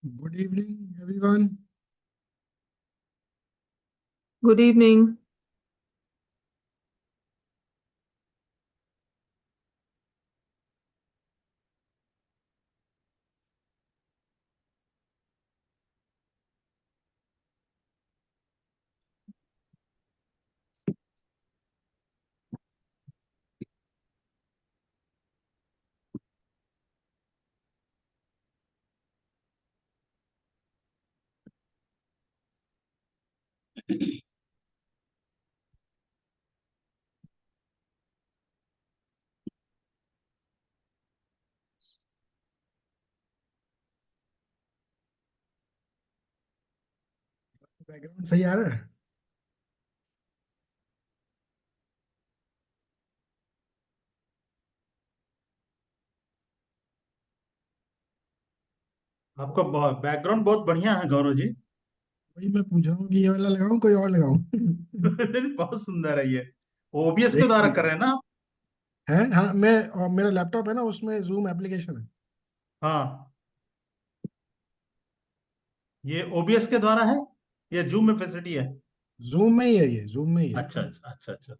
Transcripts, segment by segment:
Good evening, everyone. Good evening. Background सही आ रहा है? आपका बैकग्राउंड बहुत बढ़िया है गौरव जी। वही मैं पूछ रहा हूँ कि ये वाला लगाऊं कोई और लगाऊं। बहुत सुंदर है ये। ओबीएस के देख द्वारा कर लीजिए। रहे हैं ना आप? है, हाँ, मैं और मेरा लैपटॉप है ना, उसमें जूम एप्लीकेशन है। हाँ, ये ओबीएस के द्वारा है, ये जूम में फैसिलिटी है। जूम में ही है, ये जूम में ही है। अच्छा अच्छा अच्छा अच्छा।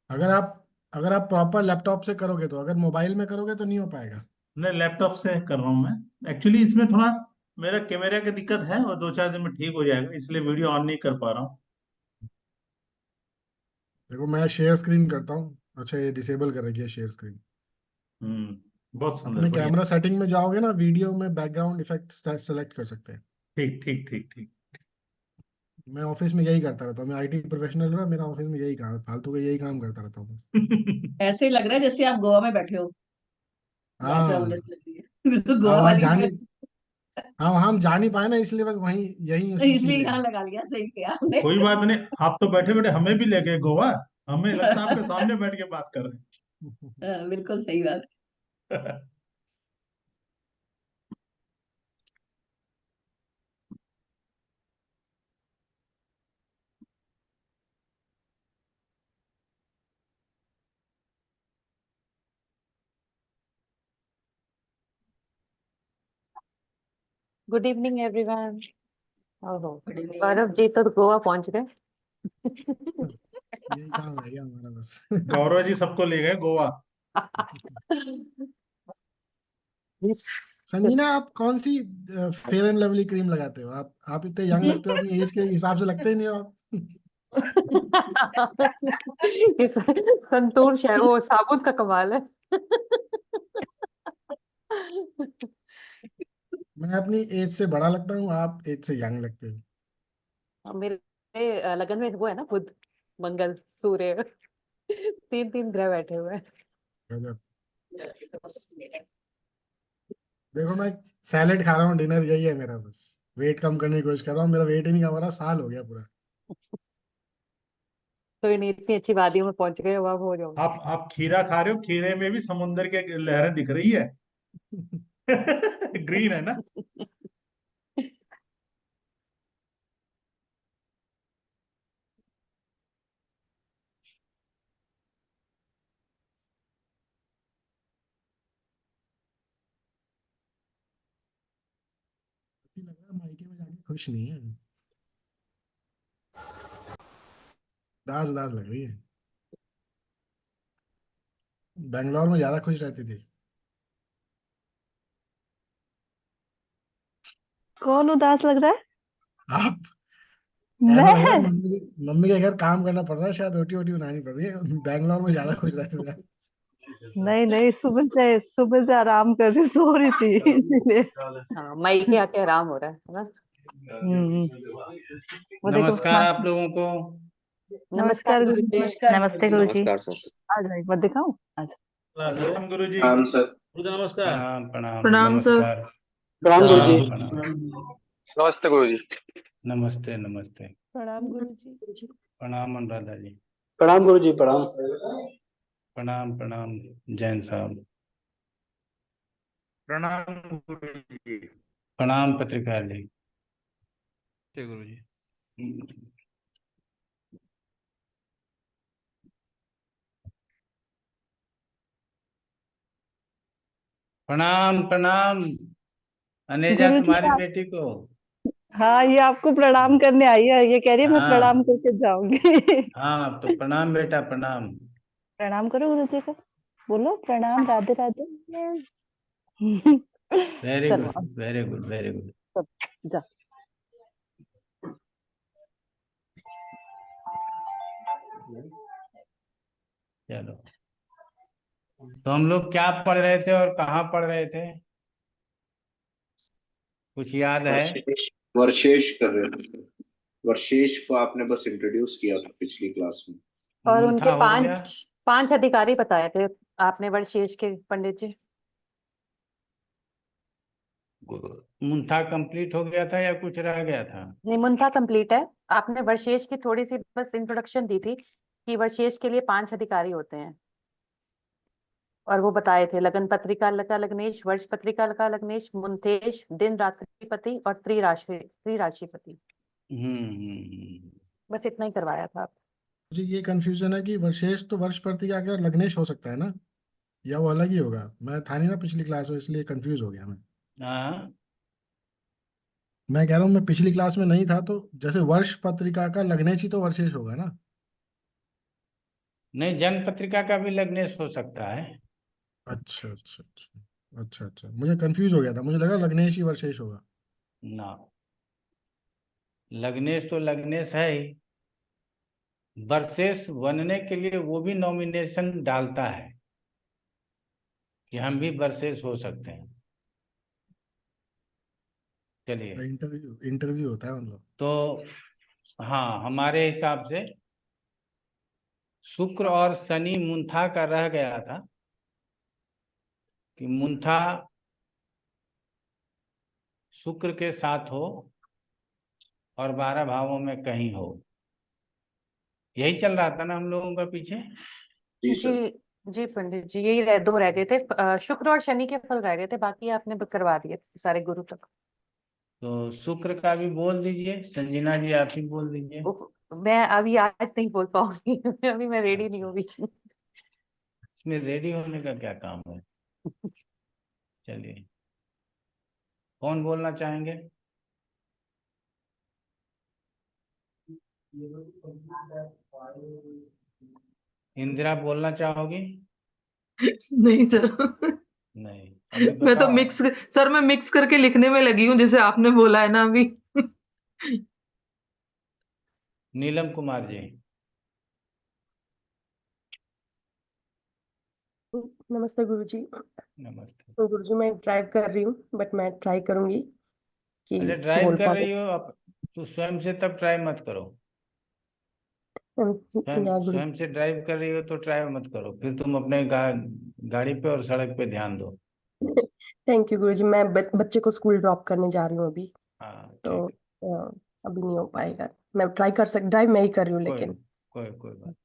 अगर आप अगर आप प्रॉपर लैपटॉप से करोगे तो, अगर मोबाइल में करोगे तो नहीं हो पाएगा। मैं लैपटॉप से कर रहा हूँ मैं। एक्चुअली इसमें थोड़ा मेरा कैमरा की दिक्कत है और 2-4 दिन में ठीक हो जाएगा, इसलिए वीडियो ऑन नहीं कर पा रहा हूँ। देखो, मैं शेयर स्क्रीन करता हूँ। अच्छा, ये डिसेबल कर रखी है शेयर स्क्रीन। बहुत सुंदर, अपने बढ़िया। कैमरा सेटिंग में जाओगे ना, वीडियो में बैकग्राउंड इफेक्ट सेलेक्ट कर सकते हैं। ठीक ठीक ठीक ठीक। मैं ऑफिस में यही करता रहता हूँ। मैं आईटी प्रोफेशनल हूँ, मेरा ऑफिस में यही काम है, फालतू का यही काम करता रहता हूँ बस। ऐसे ही लग रहा है जैसे आप गोवा में बैठे हो। बैकग्राउंड हाँ। ऐसे लग रही है। बिल्कुल हाँ, गोवा वहाँ वाली जाने। ड्रेस। हाँ, हम जा नहीं पाए ना, इसलिए बस वहीं यहीं उसी इसलिए इसीलिए। यहाँ लगा लिया, सही किया आपने। कोई बात नहीं, आप तो बैठे बैठे हमें भी ले गए गोवा। हमें लगता है आपके सामने बैठ के बात कर बिल्कुल सही बात रहे हैं। Good evening everyone. ओहो, है। गौरव जी तो गोवा पहुंच गए। यही काम रह गया हमारा बस। गौरव जी सबको ले गए गोवा। संजीना, आप कौन सी फेयर एंड लवली क्रीम लगाते हो? आप इतने यंग लगते हो, अपनी एज के हिसाब से लगते ही नहीं हो आप। ये संतूर है, वो साबुन का कमाल है। मैं अपनी एज से बड़ा लगता हूँ, आप एज से यंग लगते हो। मेरे लगन में वो है ना, बुध, मंगल, सूर्य, तीन तीन ग्रह बैठे हुए हैं। गजब। देखो, मैं सैलेड खा रहा हूँ, डिनर यही है मेरा बस। वेट कम करने की कोशिश कर रहा हूँ, मेरा वेट ही नहीं कम हो रहा, साल हो गया पूरा। तो इन इतनी अच्छी वादियों में पहुंच गए, अब हो जाओगे। आप खीरा खा रहे हो, खीरे में भी समुंदर के लहरें दिख रही है। ग्रीन है ना। लग रहा है मायके में जाके खुश नहीं है। दास दास लग रही है। बैंगलोर में ज्यादा खुश रहती थी। कौन उदास लग रहा है? आप। ऐसा लग रहा है मैं? मम्मी के घर काम करना पड़ रहा है, शायद रोटी वोटी बनानी पड़ रही है। बैंगलोर में ज्यादा खुश रहते थे। नहीं नहीं, सुबह से आराम कर रही, सो रही थी इसीलिए। हाँ, मई के आके आराम हो रहा है ना। हम्म। वो देखो नमस्कार आप लोगों को। नमस्कार नमस्कार गुरु जी। गुरुजी। नमस्कार नमस्ते गुरु जी। नमस्कार सर। आ जाओ, एक बार दिखाऊं? आ जाओ। प्रणाम गुरु जी। प्रणाम सर। नमस्कार। प्रणाम प्रणाम प्रणाम सर। नमस्कार। प्रणाम गुरु जी। प्रणाम प्रणाम। नमस्ते गुरु जी। नमस्ते नमस्ते। प्रणाम गुरु जी। प्रणाम अनुराधा जी। प्रणाम गुरु जी। प्रणाम। प्रणाम प्रणाम जैन साहब। प्रणाम गुरु जी। प्रणाम पत्रकार जी। जय गुरु जी। प्रणाम प्रणाम अनेजा गुरुजी तुम्हारी आप, बेटी को। हाँ ये आपको प्रणाम करने आई है, ये कह रही है मैं प्रणाम हाँ करके जाऊंगी। हाँ, तो प्रणाम बेटा, प्रणाम। प्रणाम करो गुरुजी को, बोलो प्रणाम, राधे राधे। वेरी चलो गुड, अब वेरी गुड, वेरी गुड। सब जा। चलो, तो हम लोग क्या पढ़ रहे थे और कहाँ पढ़ रहे थे, कुछ याद है? वर्षेश वर्षेश कर रहे थे। वर्षेश को आपने बस इंट्रोड्यूस किया था पिछली क्लास में। और मुंथा उनके हो गया? पांच अधिकारी बताए थे आपने वर्षेश के, पंडित जी। मुंथा कंप्लीट हो गया था या कुछ रह गया था? निमुंथा कंप्लीट है। आपने वर्षेश की थोड़ी सी बस इंट्रोडक्शन दी थी कि वर्षेश के लिए 5 अधिकारी होते हैं, और वो बताए थे लगन पत्रिका का लग्नेश, वर्ष पत्रिका का लग्नेश, मुंथेश, दिन रात्रिपति और त्रिराशिपति। बस इतना ही करवाया था। मुझे ये कंफ्यूजन है कि वर्षेश तो वर्ष प्रतिका का लग्नेश हो सकता है ना, या वो अलग ही होगा? मैं था नहीं ना पिछली क्लास में, इसलिए कंफ्यूज हो गया मैं। हाँ, मैं कह रहा हूँ मैं पिछली क्लास में नहीं था, तो जैसे वर्ष पत्रिका का लग्नेश ही तो वर्षेश होगा ना? नहीं, जन्म पत्रिका का भी लग्नेश हो सकता है। अच्छा अच्छा अच्छा अच्छा अच्छा, मुझे कंफ्यूज हो गया था, मुझे लगा लग्नेश ही वर्षेश होगा। ना, लग्नेश तो लग्नेश है ही। वर्षेश बनने के लिए वो भी नॉमिनेशन डालता है कि हम भी वर्षेश हो सकते हैं। चलिए, इंटरव्यू इंटरव्यू होता है मतलब। तो हाँ, हमारे हिसाब से शुक्र और शनि मुंथा का रह गया था कि मुंथा शुक्र के साथ हो और 12 भावों में कहीं हो। यही चल रहा था ना हम लोगों का पीछे। जी सर। जी जी पंडित जी, यही दो रह गए थे, शुक्र और शनि के फल रह गए थे, बाकी आपने करवा दिए सारे गुरु तक। तो शुक्र का भी बोल दीजिए, संजीना जी आप ही बोल दीजिए। मैं अभी आज नहीं बोल पाऊंगी। अभी मैं रेडी नहीं अच्छा, हुई। इसमें रेडी होने का क्या काम है? चलिए, कौन बोलना चाहेंगे? इंदिरा बोलना चाहोगी? नहीं सर। नहीं, अभी मैं तो बताओ। सर मैं मिक्स करके लिखने में लगी हूँ जैसे आपने बोला है ना अभी। नीलम कुमार जी। नमस्ते गुरुजी। नमस्ते। तो गुरुजी मैं ड्राइव कर रही हूँ, बट मैं ट्राई करूंगी कि अच्छा, ड्राइव बोल कर पाऊँ। रही हो आप? तो स्वयं से तब ट्राई मत करो। स्वयं या गुरु। स्वयं से ड्राइव कर रही हो तो ट्राई मत करो, फिर तुम अपने गाड़ी पे और सड़क पे ध्यान दो। थैंक यू गुरुजी। मैं बच्चे को स्कूल ड्रॉप करने जा रही हूँ अभी, हाँ, तो ठीक है। अभी नहीं हो पाएगा। मैं ट्राई कर ड्राइव मैं ही कर रही हूँ कोई लेकिन। कोई बात।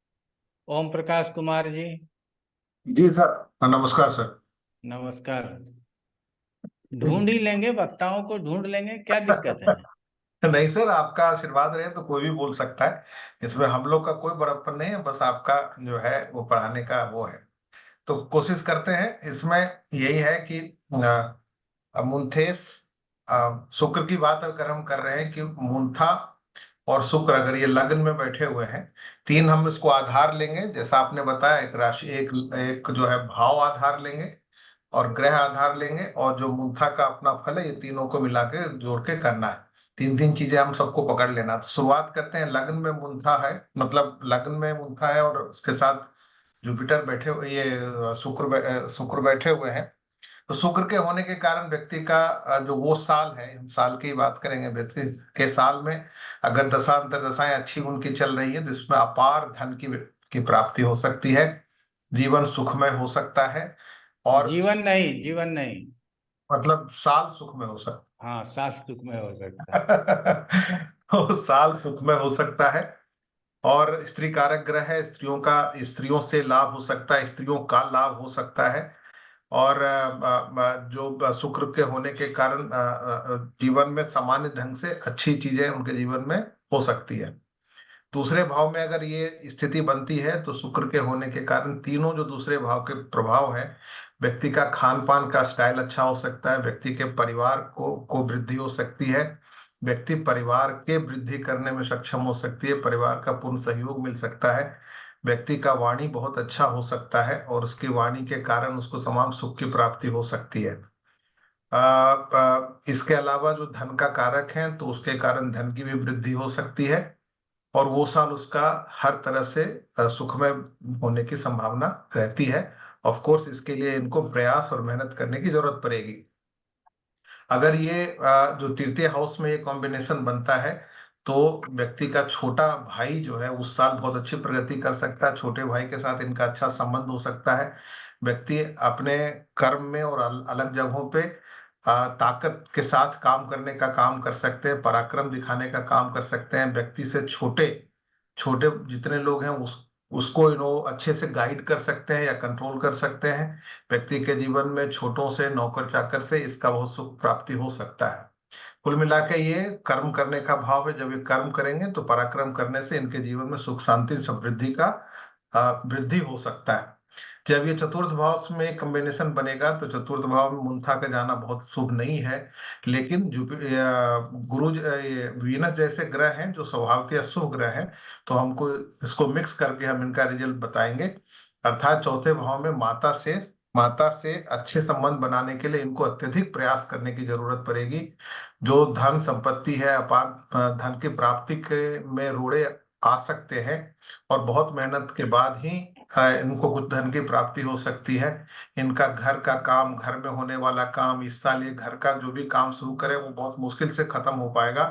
ओम प्रकाश कुमार जी। जी सर, नमस्कार सर। नमस्कार। ढूंढ ही लेंगे, वक्ताओं को ढूंढ लेंगे, क्या दिक्कत है? नहीं सर, आपका आशीर्वाद रहे तो कोई भी बोल सकता है, इसमें हम लोग का कोई बड़प्पन नहीं है, बस आपका जो है वो पढ़ाने का वो है। तो कोशिश करते हैं। इसमें यही है कि मुंथेस, शुक्र की बात अगर हम कर रहे हैं कि मुंथा और शुक्र अगर ये लग्न में बैठे हुए हैं, तीन हम इसको आधार लेंगे, जैसा आपने बताया, एक राशि, एक जो है भाव आधार लेंगे और ग्रह आधार लेंगे, और जो मुंथा का अपना फल है, ये तीनों को मिला के जोड़ के करना है। तीन तीन चीजें हम सबको पकड़ लेना। तो शुरुआत करते हैं। लग्न में मुंथा है, मतलब लग्न में मुंथा है और उसके साथ जुपिटर बैठे हुए, ये शुक्र बैठे हुए हैं। तो शुक्र के होने के कारण व्यक्ति का जो वो साल है, हम साल की बात करेंगे, व्यक्ति के साल में अगर दशांतर दशाएं अच्छी उनकी चल रही है तो इसमें अपार धन की प्राप्ति हो सकती है, जीवन सुखमय हो सकता है। और जीवन नहीं, मतलब साल सुखमय हो सकता हाँ, सास सुख में हो सकता है। है। तो साल सुखमय हो सकता है। और स्त्री कारक ग्रह है, स्त्रियों से लाभ हो सकता है, स्त्रियों का लाभ हो सकता है। और जो शुक्र के होने के कारण जीवन में सामान्य ढंग से अच्छी चीजें उनके जीवन में हो सकती है। दूसरे भाव में अगर ये स्थिति बनती है तो शुक्र के होने के कारण तीनों जो दूसरे भाव के प्रभाव है व्यक्ति का खान पान का स्टाइल अच्छा हो सकता है, व्यक्ति के परिवार को वृद्धि हो सकती है, व्यक्ति परिवार के वृद्धि करने में सक्षम हो सकती है, परिवार का पूर्ण सहयोग मिल सकता है, व्यक्ति का वाणी बहुत अच्छा हो सकता है और उसकी वाणी के कारण उसको तमाम सुख की प्राप्ति हो सकती है। इसके अलावा जो धन का कारक है तो उसके कारण धन की भी वृद्धि हो सकती है और वो साल उसका हर तरह से सुखमय होने की संभावना रहती है। ऑफ कोर्स इसके लिए इनको प्रयास और मेहनत करने की जरूरत पड़ेगी। अगर ये जो तृतीय हाउस में ये कॉम्बिनेशन बनता है तो व्यक्ति का छोटा भाई जो है उस साल बहुत अच्छी प्रगति कर सकता है, छोटे भाई के साथ इनका अच्छा संबंध हो सकता है। व्यक्ति अपने कर्म में और अलग जगहों पे ताकत के साथ काम करने का काम कर सकते हैं, पराक्रम दिखाने का काम कर सकते हैं। व्यक्ति से छोटे छोटे जितने लोग हैं उसको अच्छे से गाइड कर सकते हैं या कंट्रोल कर सकते हैं। व्यक्ति के जीवन में छोटों से नौकर चाकर से इसका बहुत सुख प्राप्ति हो सकता है। कुल मिला के ये कर्म करने का भाव है। जब ये कर्म करेंगे तो पराक्रम करने से इनके जीवन में सुख शांति समृद्धि का वृद्धि हो सकता है। जब ये चतुर्थ भाव में एक कॉम्बिनेशन बनेगा तो चतुर्थ भाव में मुंथा का जाना बहुत शुभ नहीं है, लेकिन गुरु वीनस जैसे ग्रह हैं जो स्वभावतः शुभ ग्रह हैं, तो हमको इसको मिक्स करके हम इनका रिजल्ट बताएंगे। अर्थात चौथे भाव में माता से अच्छे संबंध बनाने के लिए इनको अत्यधिक प्रयास करने की जरूरत पड़ेगी। जो धन संपत्ति है, अपार धन की प्राप्ति के में रोड़े आ सकते हैं और बहुत मेहनत के बाद ही इनको कुछ धन की प्राप्ति हो सकती है। इनका घर का काम, घर में होने वाला काम, इस साल ये घर का जो भी काम शुरू करें वो बहुत मुश्किल से खत्म हो पाएगा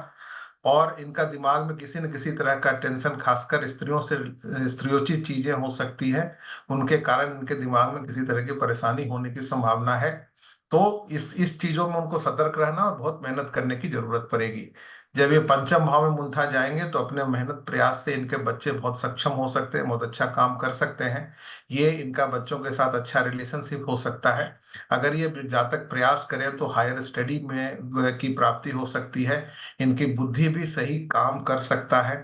और इनका दिमाग में किसी न किसी तरह का टेंशन, खासकर स्त्रियोचित चीजें हो सकती है, उनके कारण इनके दिमाग में किसी तरह की परेशानी होने की संभावना है। तो इस चीजों में उनको सतर्क रहना और बहुत मेहनत करने की जरूरत पड़ेगी। जब ये पंचम भाव में मुंथा जाएंगे तो अपने मेहनत प्रयास से इनके बच्चे बहुत सक्षम हो सकते हैं, बहुत अच्छा काम कर सकते हैं। ये इनका बच्चों के साथ अच्छा रिलेशनशिप हो सकता है। अगर ये जातक प्रयास करें तो हायर स्टडी में की प्राप्ति हो सकती है। इनकी बुद्धि भी सही काम कर सकता है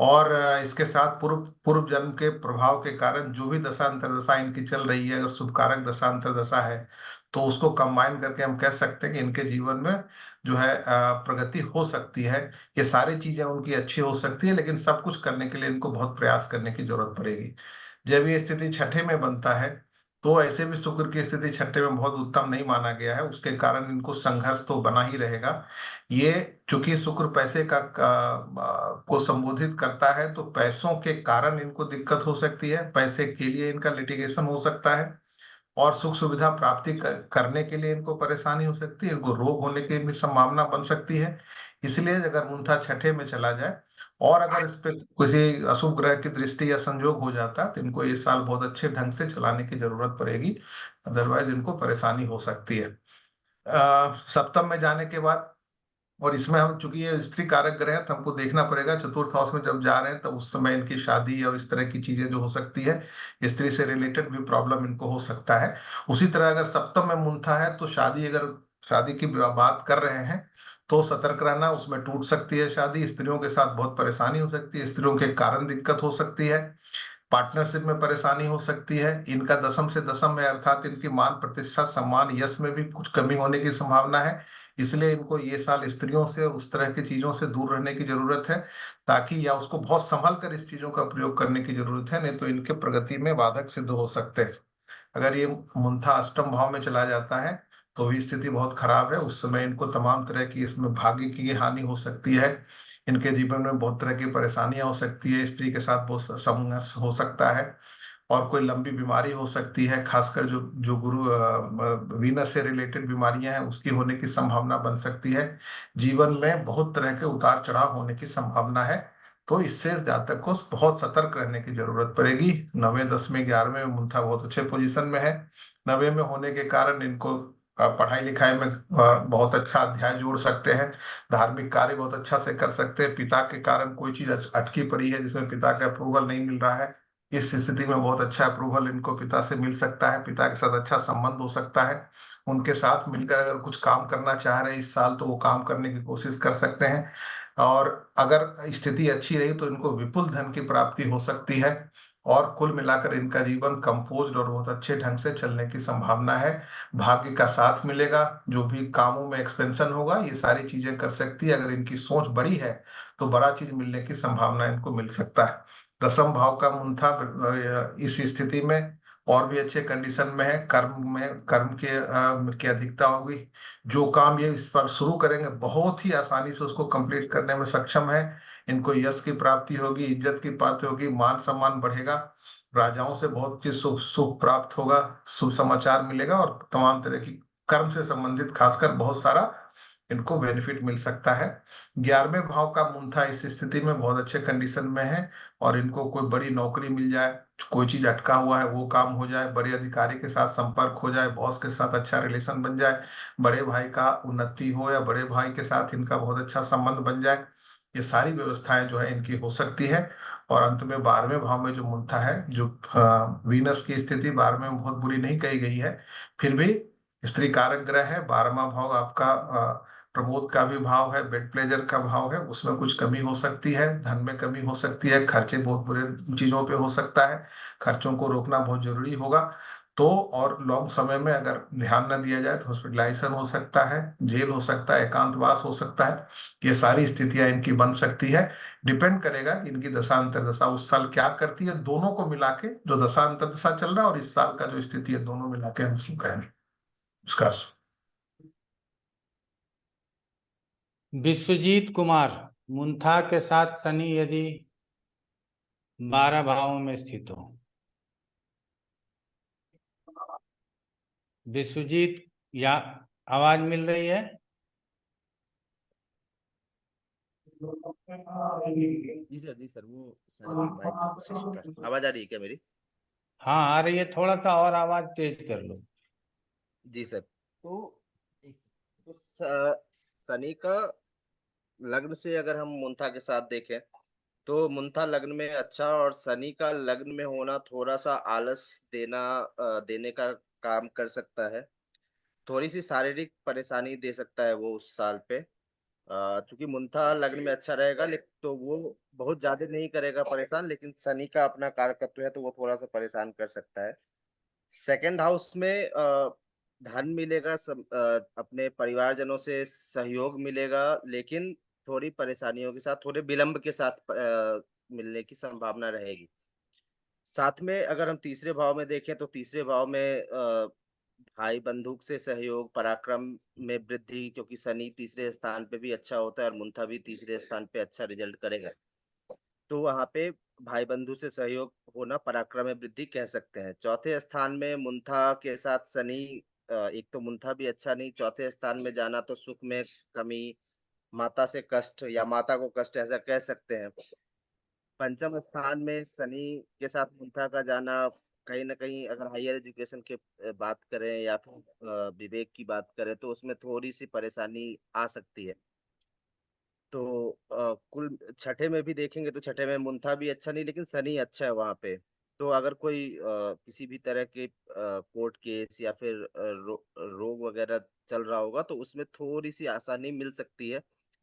और इसके साथ पूर्व जन्म के प्रभाव के कारण जो भी दशा अंतर्दशा इनकी चल रही है, अगर शुभकारक दशा अंतर्दशा है तो उसको कंबाइन करके हम कह सकते हैं कि इनके जीवन में जो है प्रगति हो सकती है। ये सारी चीजें उनकी अच्छी हो सकती है, लेकिन सब कुछ करने के लिए इनको बहुत प्रयास करने की जरूरत पड़ेगी। जब ये स्थिति छठे में बनता है तो ऐसे भी शुक्र की स्थिति छठे में बहुत उत्तम नहीं माना गया है, उसके कारण इनको संघर्ष तो बना ही रहेगा। ये चूंकि शुक्र पैसे को संबोधित करता है तो पैसों के कारण इनको दिक्कत हो सकती है, पैसे के लिए इनका लिटिगेशन हो सकता है और सुख सुविधा प्राप्ति करने के लिए इनको परेशानी हो सकती है, इनको रोग होने की भी संभावना बन सकती है। इसलिए अगर मुंथा छठे में चला जाए और अगर इस पे किसी अशुभ ग्रह की दृष्टि या संयोग हो जाता तो इनको इस साल बहुत अच्छे ढंग से चलाने की जरूरत पड़ेगी, अदरवाइज इनको परेशानी हो सकती है। सप्तम में जाने के बाद, और इसमें हम चूंकि ये स्त्री कारक ग्रह है तो हमको देखना पड़ेगा चतुर्थ हाउस में जब जा रहे हैं तो उस समय इनकी शादी या इस तरह की चीजें जो हो सकती है, स्त्री से रिलेटेड भी प्रॉब्लम इनको हो सकता है। उसी तरह अगर सप्तम में मुंथा है तो शादी की बात कर रहे हैं तो सतर्क रहना, उसमें टूट सकती है शादी, स्त्रियों के साथ बहुत परेशानी हो सकती है, स्त्रियों के कारण दिक्कत हो सकती है, पार्टनरशिप में परेशानी हो सकती है। इनका दशम से दशम में अर्थात इनकी मान प्रतिष्ठा सम्मान यश में भी कुछ कमी होने की संभावना है। इसलिए इनको ये साल स्त्रियों से और उस तरह की चीजों से दूर रहने की जरूरत है, ताकि या उसको बहुत संभल कर इस चीजों का प्रयोग करने की जरूरत है, नहीं तो इनके प्रगति में बाधक सिद्ध हो सकते हैं। अगर ये मुंथा अष्टम भाव में चला जाता है तो भी स्थिति बहुत खराब है। उस समय इनको तमाम तरह की इसमें भाग्य की हानि हो सकती है, इनके जीवन में बहुत तरह की परेशानियां हो सकती है, स्त्री के साथ बहुत संघर्ष हो सकता है और कोई लंबी बीमारी हो सकती है, खासकर जो गुरु वीनस से रिलेटेड बीमारियां हैं उसकी होने की संभावना बन सकती है। जीवन में बहुत तरह के उतार चढ़ाव होने की संभावना है, तो इससे जातक को बहुत सतर्क रहने की जरूरत पड़ेगी। 9वें 10वें 11वें में मुंथा बहुत अच्छे पोजीशन में है। 9वें में होने के कारण इनको पढ़ाई लिखाई में बहुत अच्छा अध्याय जोड़ सकते हैं, धार्मिक कार्य बहुत अच्छा से कर सकते हैं। पिता के कारण कोई चीज अटकी पड़ी है जिसमें पिता का अप्रूवल नहीं मिल रहा है, इस स्थिति में बहुत अच्छा अप्रूवल इनको पिता से मिल सकता है, पिता के साथ अच्छा संबंध हो सकता है। उनके साथ मिलकर अगर कुछ काम करना चाह रहे हैं इस साल तो वो काम करने की कोशिश कर सकते हैं और अगर स्थिति अच्छी रही तो इनको विपुल धन की प्राप्ति हो सकती है। और कुल मिलाकर इनका जीवन कंपोज्ड और बहुत अच्छे ढंग से चलने की संभावना है। भाग्य का साथ मिलेगा, जो भी कामों में एक्सपेंशन होगा ये सारी चीजें कर सकती है। अगर इनकी सोच बड़ी है तो बड़ा चीज मिलने की संभावना इनको मिल सकता है। दसम भाव का मुंथा इस स्थिति में और भी अच्छे कंडीशन में है। कर्म की अधिकता होगी। जो काम ये इस पर शुरू करेंगे बहुत ही आसानी से उसको कंप्लीट करने में सक्षम है। इनको यश की प्राप्ति होगी, इज्जत की प्राप्ति होगी, मान सम्मान बढ़ेगा, राजाओं से बहुत चीज शुभ शुभ प्राप्त होगा, शुभ समाचार मिलेगा और तमाम तरह की कर्म से संबंधित खासकर बहुत सारा इनको बेनिफिट मिल सकता है। 11वें भाव का मुंथा इस स्थिति में बहुत अच्छे कंडीशन में है और इनको कोई बड़ी नौकरी मिल जाए, कोई चीज अटका हुआ है वो काम हो जाए, बड़े अधिकारी के साथ संपर्क हो जाए, बॉस के साथ अच्छा रिलेशन बन जाए, बड़े भाई का उन्नति हो या बड़े भाई के साथ इनका बहुत अच्छा संबंध बन जाए, ये सारी व्यवस्थाएं जो है इनकी हो सकती है। और अंत में 12वें भाव में जो मुंथा है, जो वीनस की स्थिति 12वें में बहुत बुरी नहीं कही गई है, फिर भी स्त्री कारक ग्रह है। 12वां भाव आपका प्रमोद का भी भाव है, बेड प्लेजर का भाव है, उसमें कुछ कमी हो सकती है, धन में कमी हो सकती है, खर्चे बहुत बुरे चीजों पे हो सकता है, खर्चों को रोकना बहुत जरूरी होगा। तो और लॉन्ग समय में अगर ध्यान न दिया जाए तो हॉस्पिटलाइजेशन हो सकता है, जेल हो सकता है, एकांतवास हो सकता है। ये सारी स्थितियां इनकी बन सकती है। डिपेंड करेगा कि इनकी दशा अंतर्दशा उस साल क्या करती है। दोनों को मिला के, जो दशा अंतर्दशा चल रहा है और इस साल का जो स्थिति है, दोनों मिला के हम उसको कहेंगे उसका। विश्वजीत कुमार, मुंथा के साथ शनि यदि 12 भावों में स्थित हो। विश्वजीत, या आवाज मिल रही है? जी सर वो माइक से होता है। आवाज आ रही है क्या मेरी? हाँ आ रही है, थोड़ा सा और आवाज तेज कर लो। जी सर, तो शनि का लग्न से अगर हम मुंथा के साथ देखें तो मुंथा लग्न में अच्छा, और शनि का लग्न में होना थोड़ा सा आलस देने का काम कर सकता है। थोड़ी सी शारीरिक परेशानी दे सकता है वो उस साल पे। चूंकि मुंथा लग्न में अच्छा रहेगा, लेकिन तो वो बहुत ज्यादा नहीं करेगा परेशान, लेकिन शनि का अपना कारकत्व है तो वो थोड़ा सा परेशान कर सकता है। सेकंड हाउस में धन मिलेगा, अपने परिवारजनों से सहयोग मिलेगा, लेकिन थोड़ी परेशानियों के साथ, थोड़े विलंब के साथ मिलने की संभावना रहेगी। साथ में अगर हम तीसरे भाव में देखें तो तीसरे भाव में भाई बंधुक से सहयोग, पराक्रम में वृद्धि, क्योंकि शनि तीसरे स्थान पे भी अच्छा होता है और मुंथा भी तीसरे स्थान पे अच्छा रिजल्ट करेगा। तो वहां पे भाई बंधु से सहयोग होना, पराक्रम में वृद्धि कह सकते हैं। चौथे स्थान में मुंथा के साथ शनि, एक तो मुंथा भी अच्छा नहीं, चौथे स्थान में जाना तो सुख में कमी, माता से कष्ट या माता को कष्ट ऐसा कह सकते हैं। पंचम स्थान में शनि के साथ मुंथा का जाना, कहीं ना कहीं अगर हायर एजुकेशन के बात करें या फिर विवेक की बात करें तो उसमें थोड़ी सी परेशानी आ सकती है। तो कुल छठे में भी देखेंगे तो छठे में मुंथा भी अच्छा नहीं, लेकिन शनि अच्छा है वहां पे। तो अगर कोई किसी भी तरह के कोर्ट केस या फिर रोग वगैरह चल रहा होगा तो उसमें थोड़ी सी आसानी मिल सकती है,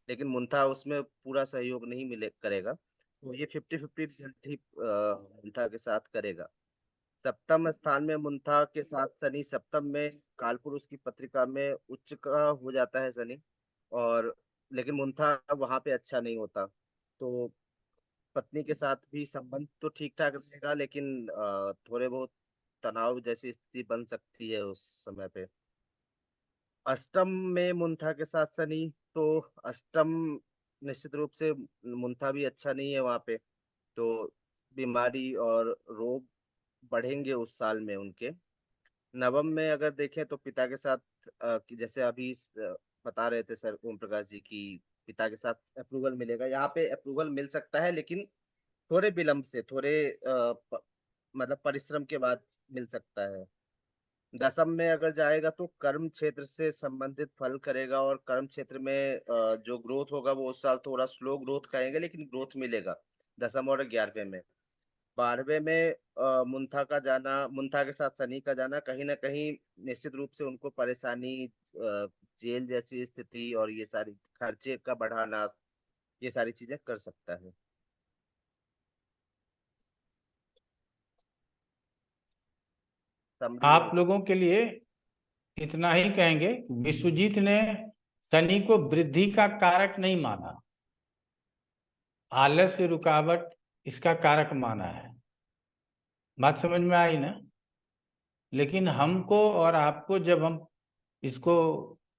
लेकिन मुंथा उसमें पूरा सहयोग नहीं मिले करेगा। तो ये 50-50 रिजल्ट ही मुंथा के साथ करेगा। सप्तम स्थान में मुंथा के साथ शनि, सप्तम में कालपुरुष की पत्रिका में उच्च का हो जाता है शनि, और लेकिन मुंथा वहां पे अच्छा नहीं होता। तो पत्नी के साथ भी संबंध तो ठीक ठाक रहेगा, लेकिन थोड़े बहुत तनाव जैसी स्थिति बन सकती है उस समय पे। अष्टम में मुंथा के साथ शनि, तो अष्टम निश्चित रूप से मुंथा भी अच्छा नहीं है वहां पे। तो बीमारी और रोग बढ़ेंगे उस साल में उनके। नवम में अगर देखें तो पिता के साथ कि जैसे अभी बता रहे थे सर ओम प्रकाश जी की पिता के साथ अप्रूवल मिलेगा, यहाँ पे अप्रूवल मिल सकता है, लेकिन थोड़े विलंब से, थोड़े मतलब परिश्रम के बाद मिल सकता है। दसम में अगर जाएगा तो कर्म क्षेत्र से संबंधित फल करेगा, और कर्म क्षेत्र में जो ग्रोथ होगा वो उस साल थोड़ा स्लो ग्रोथ कहेंगे, लेकिन ग्रोथ मिलेगा 10वें और 11वें में। 12वें में मुंथा के साथ शनि का जाना कहीं ना कहीं निश्चित रूप से उनको परेशानी, जेल जैसी स्थिति और ये सारी खर्चे का बढ़ाना, ये सारी चीजें कर सकता है। आप लोगों के लिए इतना ही कहेंगे, विश्वजीत ने शनि को वृद्धि का कारक नहीं माना, आलस्य रुकावट इसका कारक माना है। बात समझ में आई ना? लेकिन हमको और आपको जब हम इसको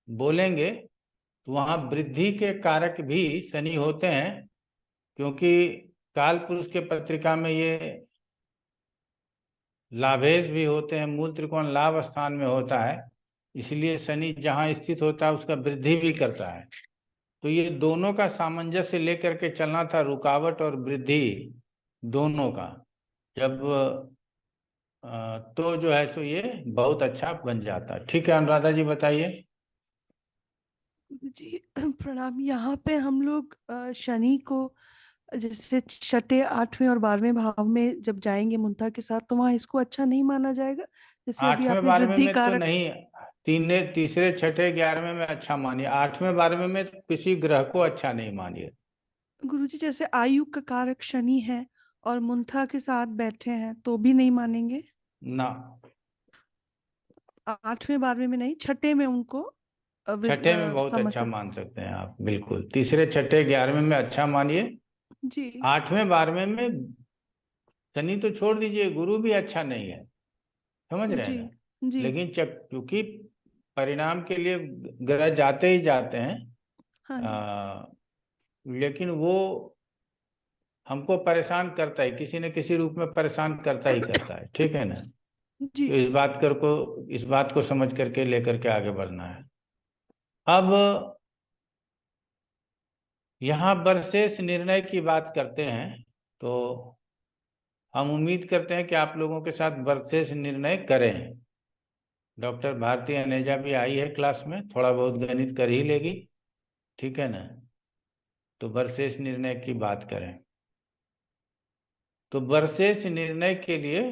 बोलेंगे तो वहां वृद्धि के कारक भी शनि होते हैं, क्योंकि काल पुरुष के पत्रिका में ये लाभेश भी होते हैं, मूल त्रिकोण लाभ स्थान में होता है, इसलिए शनि जहां स्थित होता है उसका वृद्धि भी करता है। तो ये दोनों का सामंजस्य लेकर के चलना था, रुकावट और वृद्धि दोनों का। जब तो जो है सो ये बहुत अच्छा बन जाता है। ठीक है अनुराधा जी बताइए। जी प्रणाम। यहाँ पे हम लोग शनि को जैसे छठे, आठवें और 12वें भाव में जब जाएंगे मुंता के साथ, तो वहाँ इसको अच्छा नहीं माना जाएगा? जैसे अभी 8वें आपने 12वें वृद्धि में तो कारक नहीं, तीसरे, छठे, 11वें में अच्छा मानिए, 8वें 12वें में किसी ग्रह को अच्छा नहीं मानिए। गुरुजी जैसे आयु का कारक शनि है और मुंथा के साथ बैठे हैं तो भी नहीं मानेंगे? ना, 8वें 12वें में नहीं, छठे में उनको छठे में बहुत अच्छा मान सकते हैं आप, बिल्कुल। तीसरे, छठे, 11वें में अच्छा मानिए। जी। 8वें 12वें में शनि तो छोड़ दीजिए, गुरु भी अच्छा नहीं है, समझ रहे हैं ना? जी। लेकिन क्योंकि परिणाम के लिए ग्रह जाते ही जाते हैं, हाँ लेकिन वो हमको परेशान करता है, किसी न किसी रूप में परेशान करता ही करता है। ठीक है ना? जी। तो इस बात को समझ करके लेकर के आगे बढ़ना है। अब यहाँ वर्षेश निर्णय की बात करते हैं, तो हम उम्मीद करते हैं कि आप लोगों के साथ वर्षेश निर्णय करें। डॉक्टर भारती अनेजा भी आई है क्लास में, थोड़ा बहुत गणित कर ही लेगी। ठीक है ना? तो वर्षेश निर्णय की बात करें तो वर्षेश निर्णय के लिए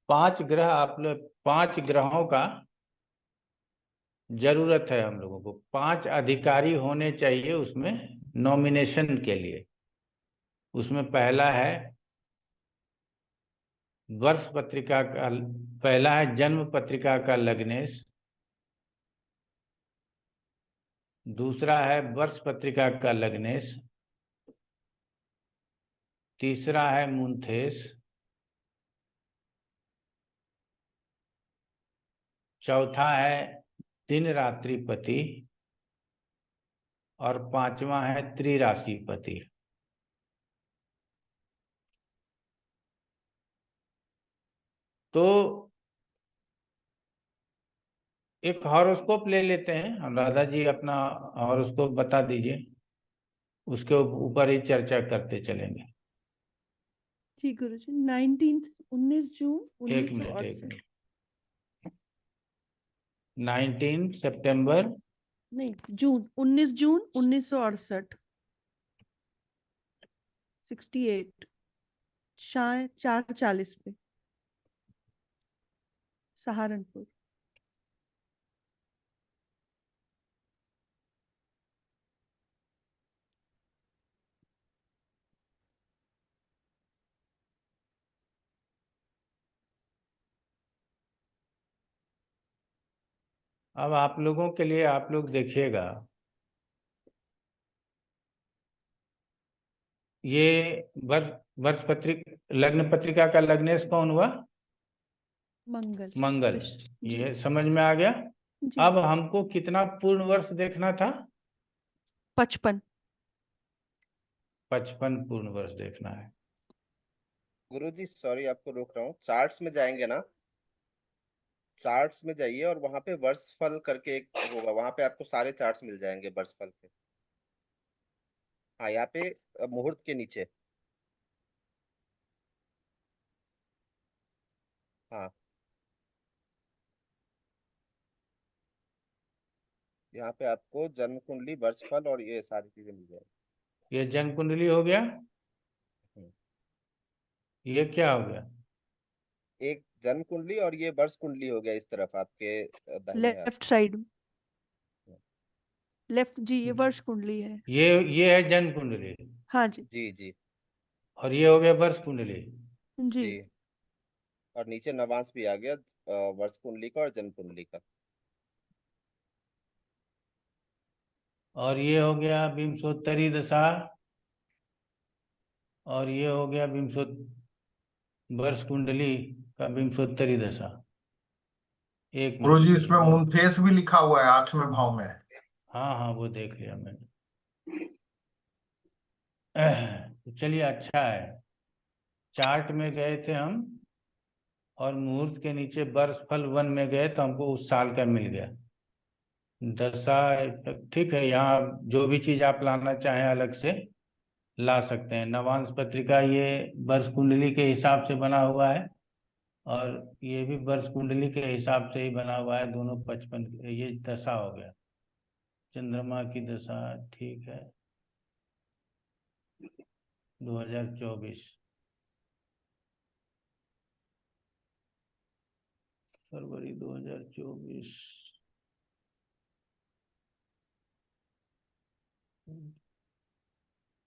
5 ग्रहों का जरूरत है हम लोगों को। 5 अधिकारी होने चाहिए उसमें नॉमिनेशन के लिए। उसमें पहला है वर्ष पत्रिका का, पहला है जन्म पत्रिका का लग्नेश, दूसरा है वर्ष पत्रिका का लग्नेश, तीसरा है मुंथेश, चौथा है दिन रात्रिपति और 5वां है त्रिराशिपति। तो एक हॉरोस्कोप ले लेते हैं, अनुराधा जी अपना हॉरोस्कोप बता दीजिए, उसके ऊपर ही चर्चा करते चलेंगे। जी गुरुजी। 19 जून एक मिनट 19 सितंबर नहीं, 19 जून 1968, 68 शाम 4:40 पे, सहारनपुर। अब आप लोगों के लिए, आप लोग देखिएगा, ये वर्ष लग्न पत्रिका का लग्नेश कौन हुआ? मंगल। ये समझ में आ गया। अब हमको कितना पूर्ण वर्ष देखना था? 55 पूर्ण वर्ष देखना है। गुरुजी सॉरी आपको रोक रहा हूँ, चार्ट्स में जाएंगे ना, चार्ट्स में जाइए और वहां पे वर्षफल करके एक होगा, वहां पे आपको सारे चार्ट्स मिल जाएंगे वर्षफल के। हाँ यहाँ पे मुहूर्त के नीचे। हाँ यहाँ पे आपको जन्म कुंडली, वर्षफल और ये सारी चीजें मिल जाएगी। ये जन्म कुंडली हो गया, ये क्या हो गया? एक जन्म कुंडली और ये वर्ष कुंडली हो गया इस तरफ आपके दाहिने हाथ। लेफ्ट साइड, लेफ्ट जी, ये वर्ष कुंडली है। ये है जन्म कुंडली। हाँ जी। जी जी। और ये हो गया वर्ष कुंडली। जी। और नीचे नवांश भी आ गया, वर्ष कुंडली का और जन्म कुंडली का। और ये हो गया विंशोत्तरी दशा, और ये हो गया वर्ष कुंडली का विंशोत्तरी दशा। एक गुरु जी मिनट, इसमें मुंथेस भी लिखा हुआ है 8वें भाव में। हाँ हाँ वो देख लिया मैंने। तो चलिए अच्छा है, चार्ट में गए थे हम और मुहूर्त के नीचे वर्ष फल 1 में गए तो हमको उस साल का मिल गया। दशा ठीक है, यहाँ जो भी चीज आप लाना चाहें अलग से ला सकते हैं। नवांश पत्रिका ये वर्ष कुंडली के हिसाब से बना हुआ है और ये भी वर्ष कुंडली के हिसाब से ही बना हुआ है, दोनों 55। ये दशा हो गया, चंद्रमा की दशा, ठीक है, 2024 फरवरी 2024।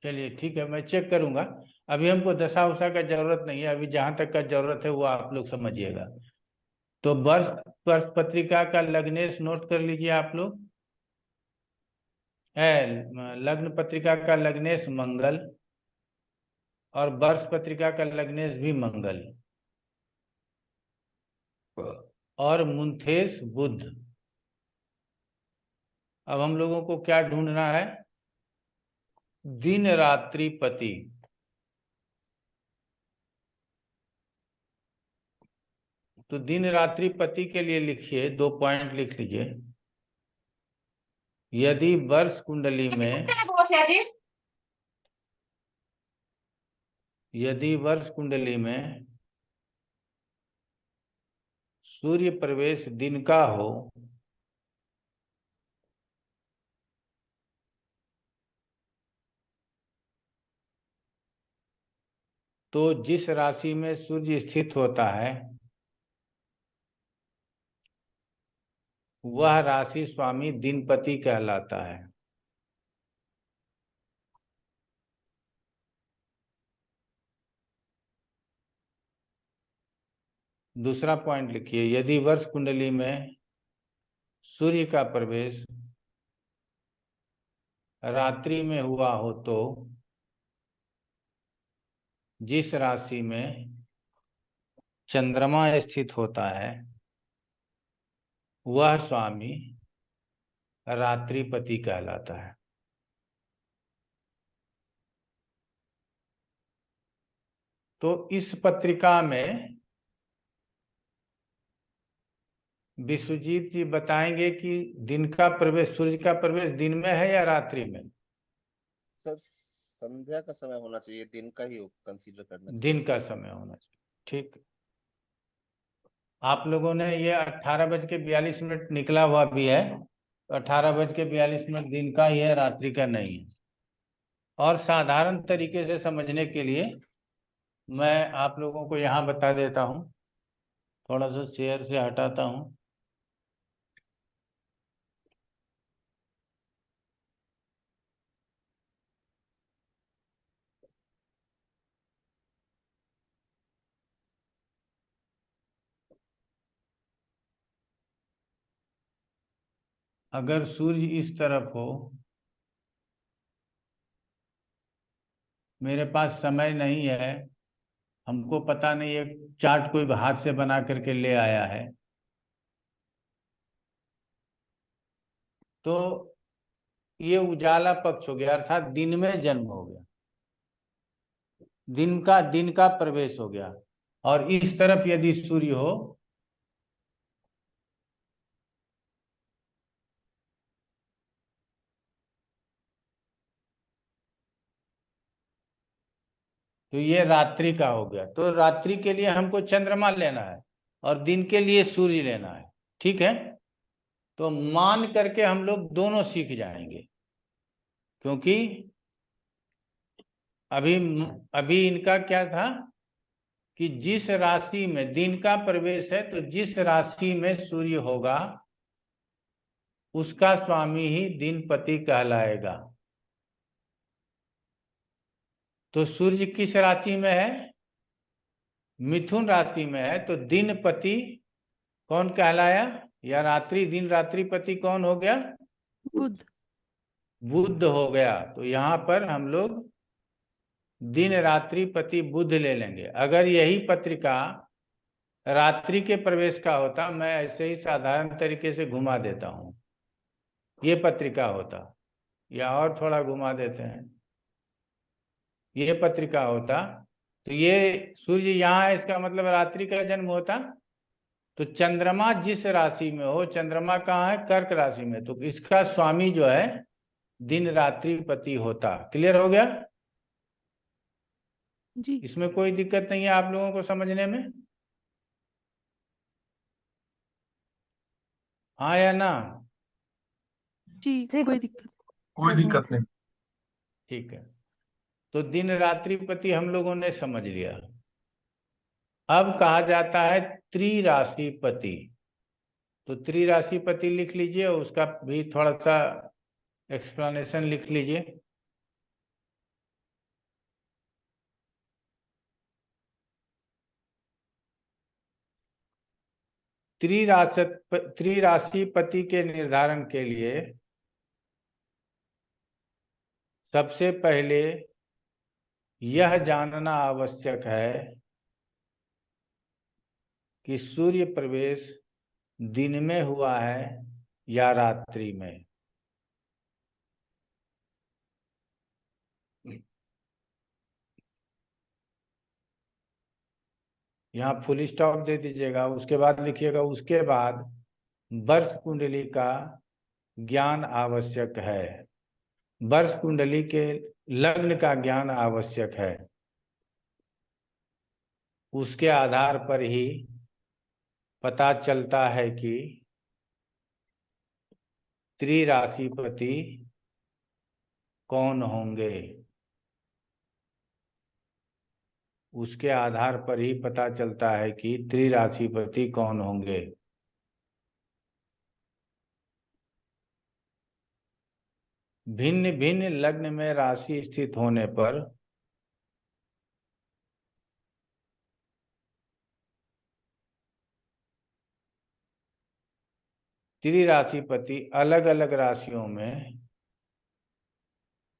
चलिए ठीक है, मैं चेक करूंगा। अभी हमको दशा उषा का जरूरत नहीं है, अभी जहां तक का जरूरत है वो आप लोग समझिएगा। तो वर्ष वर्ष पत्रिका का लग्नेश नोट कर लीजिए आप लोग। लग्न पत्रिका का लग्नेश मंगल और वर्ष पत्रिका का लग्नेश भी मंगल और मुंथेश बुध। अब हम लोगों को क्या ढूंढना है? दिन रात्रि पति। तो दिन रात्रि पति के लिए लिखिए, 2 पॉइंट लिख लीजिए। यदि वर्ष कुंडली में सूर्य प्रवेश दिन का हो तो जिस राशि में सूर्य स्थित होता है वह राशि स्वामी दिनपति कहलाता है। दूसरा पॉइंट लिखिए, यदि वर्ष कुंडली में सूर्य का प्रवेश रात्रि में हुआ हो तो जिस राशि में चंद्रमा स्थित होता है वह स्वामी रात्रिपति कहलाता है। तो इस पत्रिका में विश्वजीत जी बताएंगे कि दिन का प्रवेश, सूर्य का प्रवेश दिन में है या रात्रि में? सर संध्या का समय होना चाहिए, दिन का ही कंसीडर करना चाहिए। दिन का समय होना चाहिए, ठीक। आप लोगों ने ये 18:42 निकला हुआ भी है, तो 18:42 दिन का ही है, रात्रि का नहीं है। और साधारण तरीके से समझने के लिए मैं आप लोगों को यहाँ बता देता हूँ, थोड़ा सा शेयर से हटाता हूँ। अगर सूर्य इस तरफ हो, मेरे पास समय नहीं है, हमको पता नहीं है, चार्ट कोई हाथ से बना करके ले आया है, तो ये उजाला पक्ष हो गया, अर्थात दिन में जन्म हो गया, दिन का प्रवेश हो गया। और इस तरफ यदि सूर्य हो तो ये रात्रि का हो गया। तो रात्रि के लिए हमको चंद्रमा लेना है और दिन के लिए सूर्य लेना है, ठीक है। तो मान करके हम लोग दोनों सीख जाएंगे, क्योंकि अभी इनका क्या था कि जिस राशि में दिन का प्रवेश है तो जिस राशि में सूर्य होगा उसका स्वामी ही दिनपति कहलाएगा। तो सूर्य किस राशि में है? मिथुन राशि में है तो दिन पति कौन कहलाया, या रात्रि दिन रात्रि पति कौन हो गया, बुध। बुध हो गया। तो यहाँ पर हम लोग दिन रात्रि पति बुध ले लेंगे। अगर यही पत्रिका रात्रि के प्रवेश का होता, मैं ऐसे ही साधारण तरीके से घुमा देता हूँ, ये पत्रिका होता, या और थोड़ा घुमा देते हैं, ये पत्रिका होता तो ये सूर्य यहाँ है, इसका मतलब रात्रि का जन्म होता। तो चंद्रमा जिस राशि में हो, चंद्रमा कहाँ है, कर्क राशि में, तो इसका स्वामी जो है दिन रात्रि पति होता। क्लियर हो गया? जी इसमें कोई दिक्कत नहीं है आप लोगों को समझने में, हाँ या ना? जी कोई दिक्कत। कोई दिक्कत नहीं। ठीक है, तो दिन रात्रि पति हम लोगों ने समझ लिया। अब कहा जाता है त्रिराशिपति। तो त्रिराशिपति लिख लीजिए, उसका भी थोड़ा सा एक्सप्लेनेशन लिख लीजिए। त्रिराशिपति के निर्धारण के लिए सबसे पहले यह जानना आवश्यक है कि सूर्य प्रवेश दिन में हुआ है या रात्रि में। यहाँ फुल स्टॉप दे दीजिएगा, उसके बाद लिखिएगा उसके बाद वर्ष कुंडली का ज्ञान आवश्यक है। वर्ष कुंडली के लग्न का ज्ञान आवश्यक है, उसके आधार पर ही पता चलता है कि त्रिराशिपति कौन होंगे। उसके आधार पर ही पता चलता है कि त्रिराशिपति कौन होंगे। भिन्न भिन्न लग्न में राशि स्थित होने पर त्रिराशिपति अलग अलग राशियों में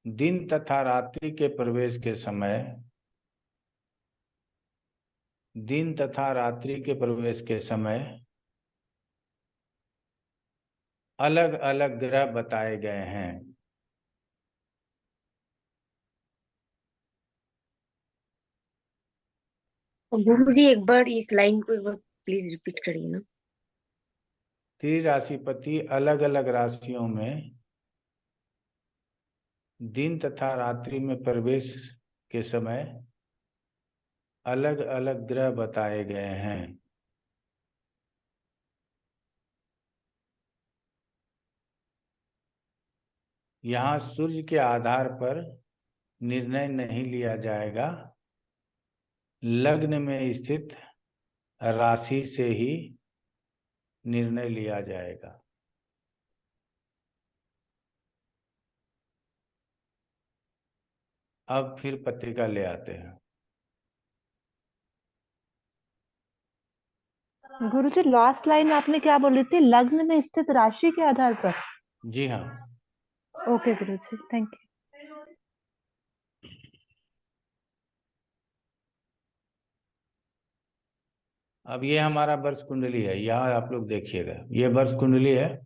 दिन तथा रात्रि के प्रवेश के समय, दिन तथा रात्रि के प्रवेश के समय अलग अलग ग्रह बताए गए हैं। गुरु जी एक बार इस लाइन को एक बार प्लीज रिपीट करिए ना। त्रिराशिपति अलग अलग राशियों में दिन तथा रात्रि में प्रवेश के समय अलग अलग ग्रह बताए गए हैं। यहाँ सूर्य के आधार पर निर्णय नहीं लिया जाएगा, लग्न में स्थित राशि से ही निर्णय लिया जाएगा। अब फिर पत्रिका ले आते हैं। गुरुजी लास्ट लाइन आपने क्या बोली थी, लग्न में स्थित राशि के आधार पर? जी हाँ, ओके गुरुजी, थैंक यू। अब ये हमारा वर्ष कुंडली है, यहाँ आप लोग देखिएगा, ये वर्ष कुंडली है।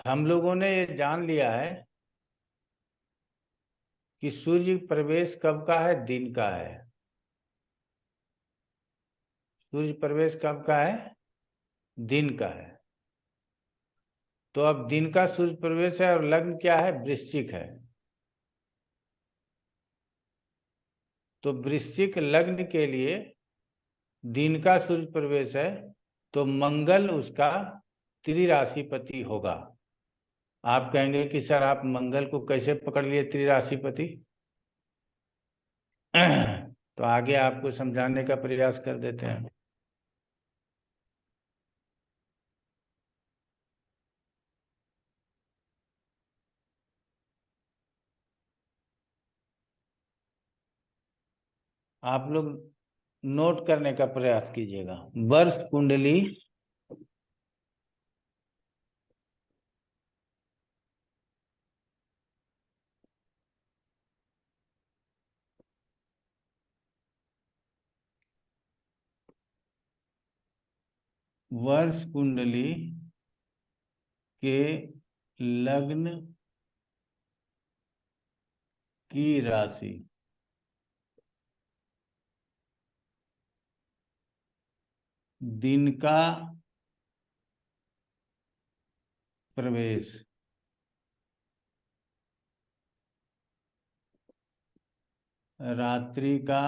हम लोगों ने ये जान लिया है कि सूर्य प्रवेश कब का है, दिन का है। सूर्य प्रवेश कब का है, दिन का है। तो अब दिन का सूर्य प्रवेश है और लग्न क्या है, वृश्चिक है। तो वृश्चिक लग्न के लिए दिन का सूर्य प्रवेश है, तो मंगल उसका त्रिराशिपति होगा। आप कहेंगे कि सर आप मंगल को कैसे पकड़ लिए त्रिराशिपति? तो आगे आपको समझाने का प्रयास कर देते हैं। आप लोग नोट करने का प्रयास कीजिएगा। वर्ष कुंडली वर्ष कुंडली के लग्न की राशि दिन का प्रवेश रात्रि का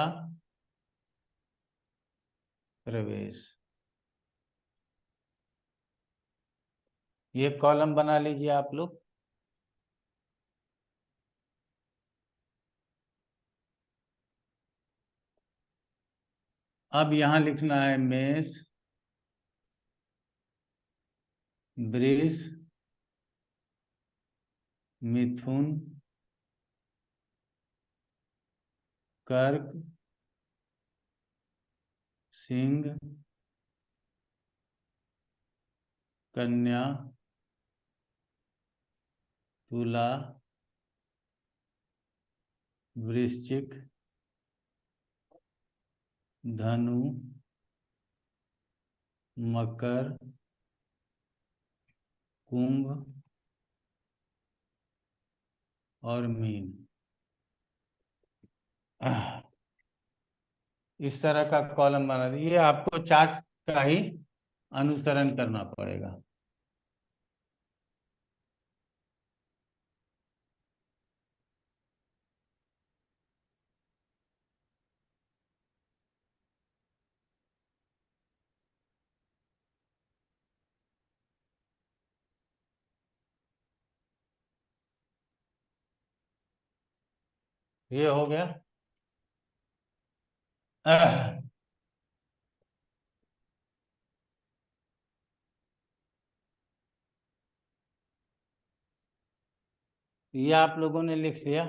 प्रवेश, ये कॉलम बना लीजिए आप लोग। अब यहां लिखना है मेष, वृष, मिथुन, कर्क, सिंह, कन्या, तुला, वृश्चिक, धनु, मकर, कुंभ और मीन। इस तरह का कॉलम बना दीजिए। आपको चार्ट का ही अनुसरण करना पड़ेगा। ये हो गया। ये आप लोगों ने लिख दिया।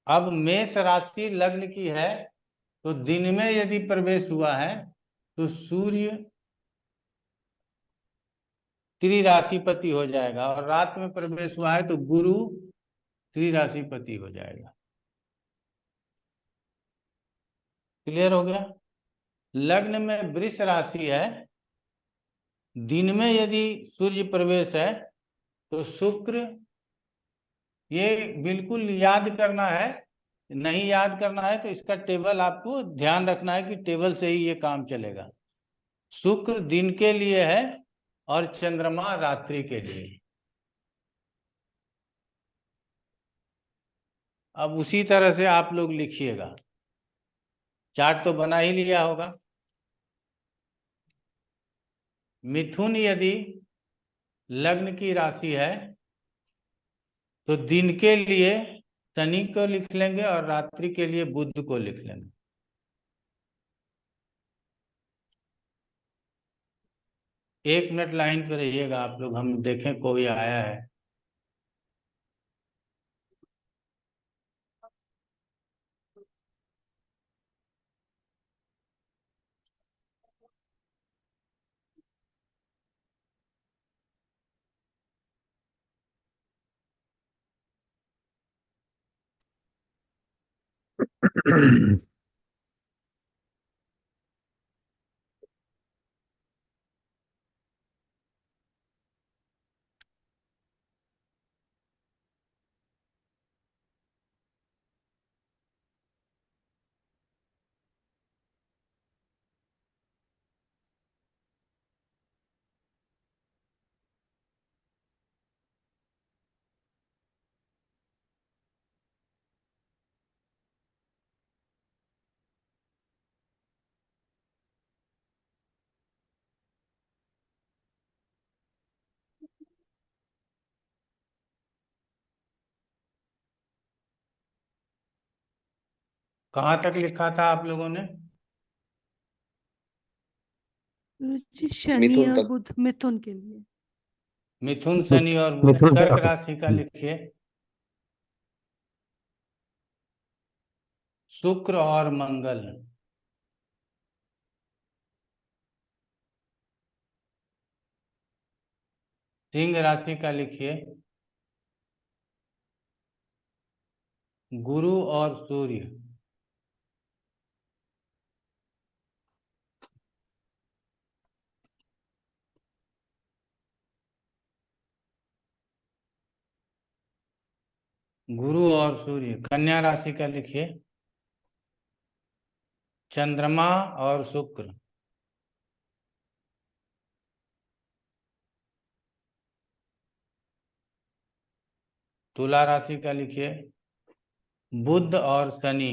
अब मेष राशि लग्न की है, तो दिन में यदि प्रवेश हुआ है तो सूर्य त्रिराशिपति हो जाएगा, और रात में प्रवेश हुआ है तो गुरु त्रिराशिपति हो जाएगा। क्लियर हो गया। लग्न में वृष राशि है, दिन में यदि सूर्य प्रवेश है तो शुक्र, ये बिल्कुल याद करना है, नहीं याद करना है तो इसका टेबल आपको ध्यान रखना है कि टेबल से ही ये काम चलेगा। शुक्र दिन के लिए है और चंद्रमा रात्रि के लिए। अब उसी तरह से आप लोग लिखिएगा। चार्ट तो बना ही लिया होगा। मिथुन यदि लग्न की राशि है तो दिन के लिए शनि को लिख लेंगे और रात्रि के लिए बुध को लिख लेंगे। एक मिनट लाइन पे रहिएगा आप लोग, हम देखें कोई आया है। कहाँ तक लिखा था आप लोगों ने? गुरुजी शनि मिथुन और तक। बुध मिथुन के लिए। मिथुन, शनि और बुध। कर्क राशि का लिखिए। शुक्र और मंगल। सिंह राशि का लिखिए गुरु और सूर्य। गुरु और सूर्य। कन्या राशि का लिखिए चंद्रमा और शुक्र। तुला राशि का लिखिए बुध और शनि।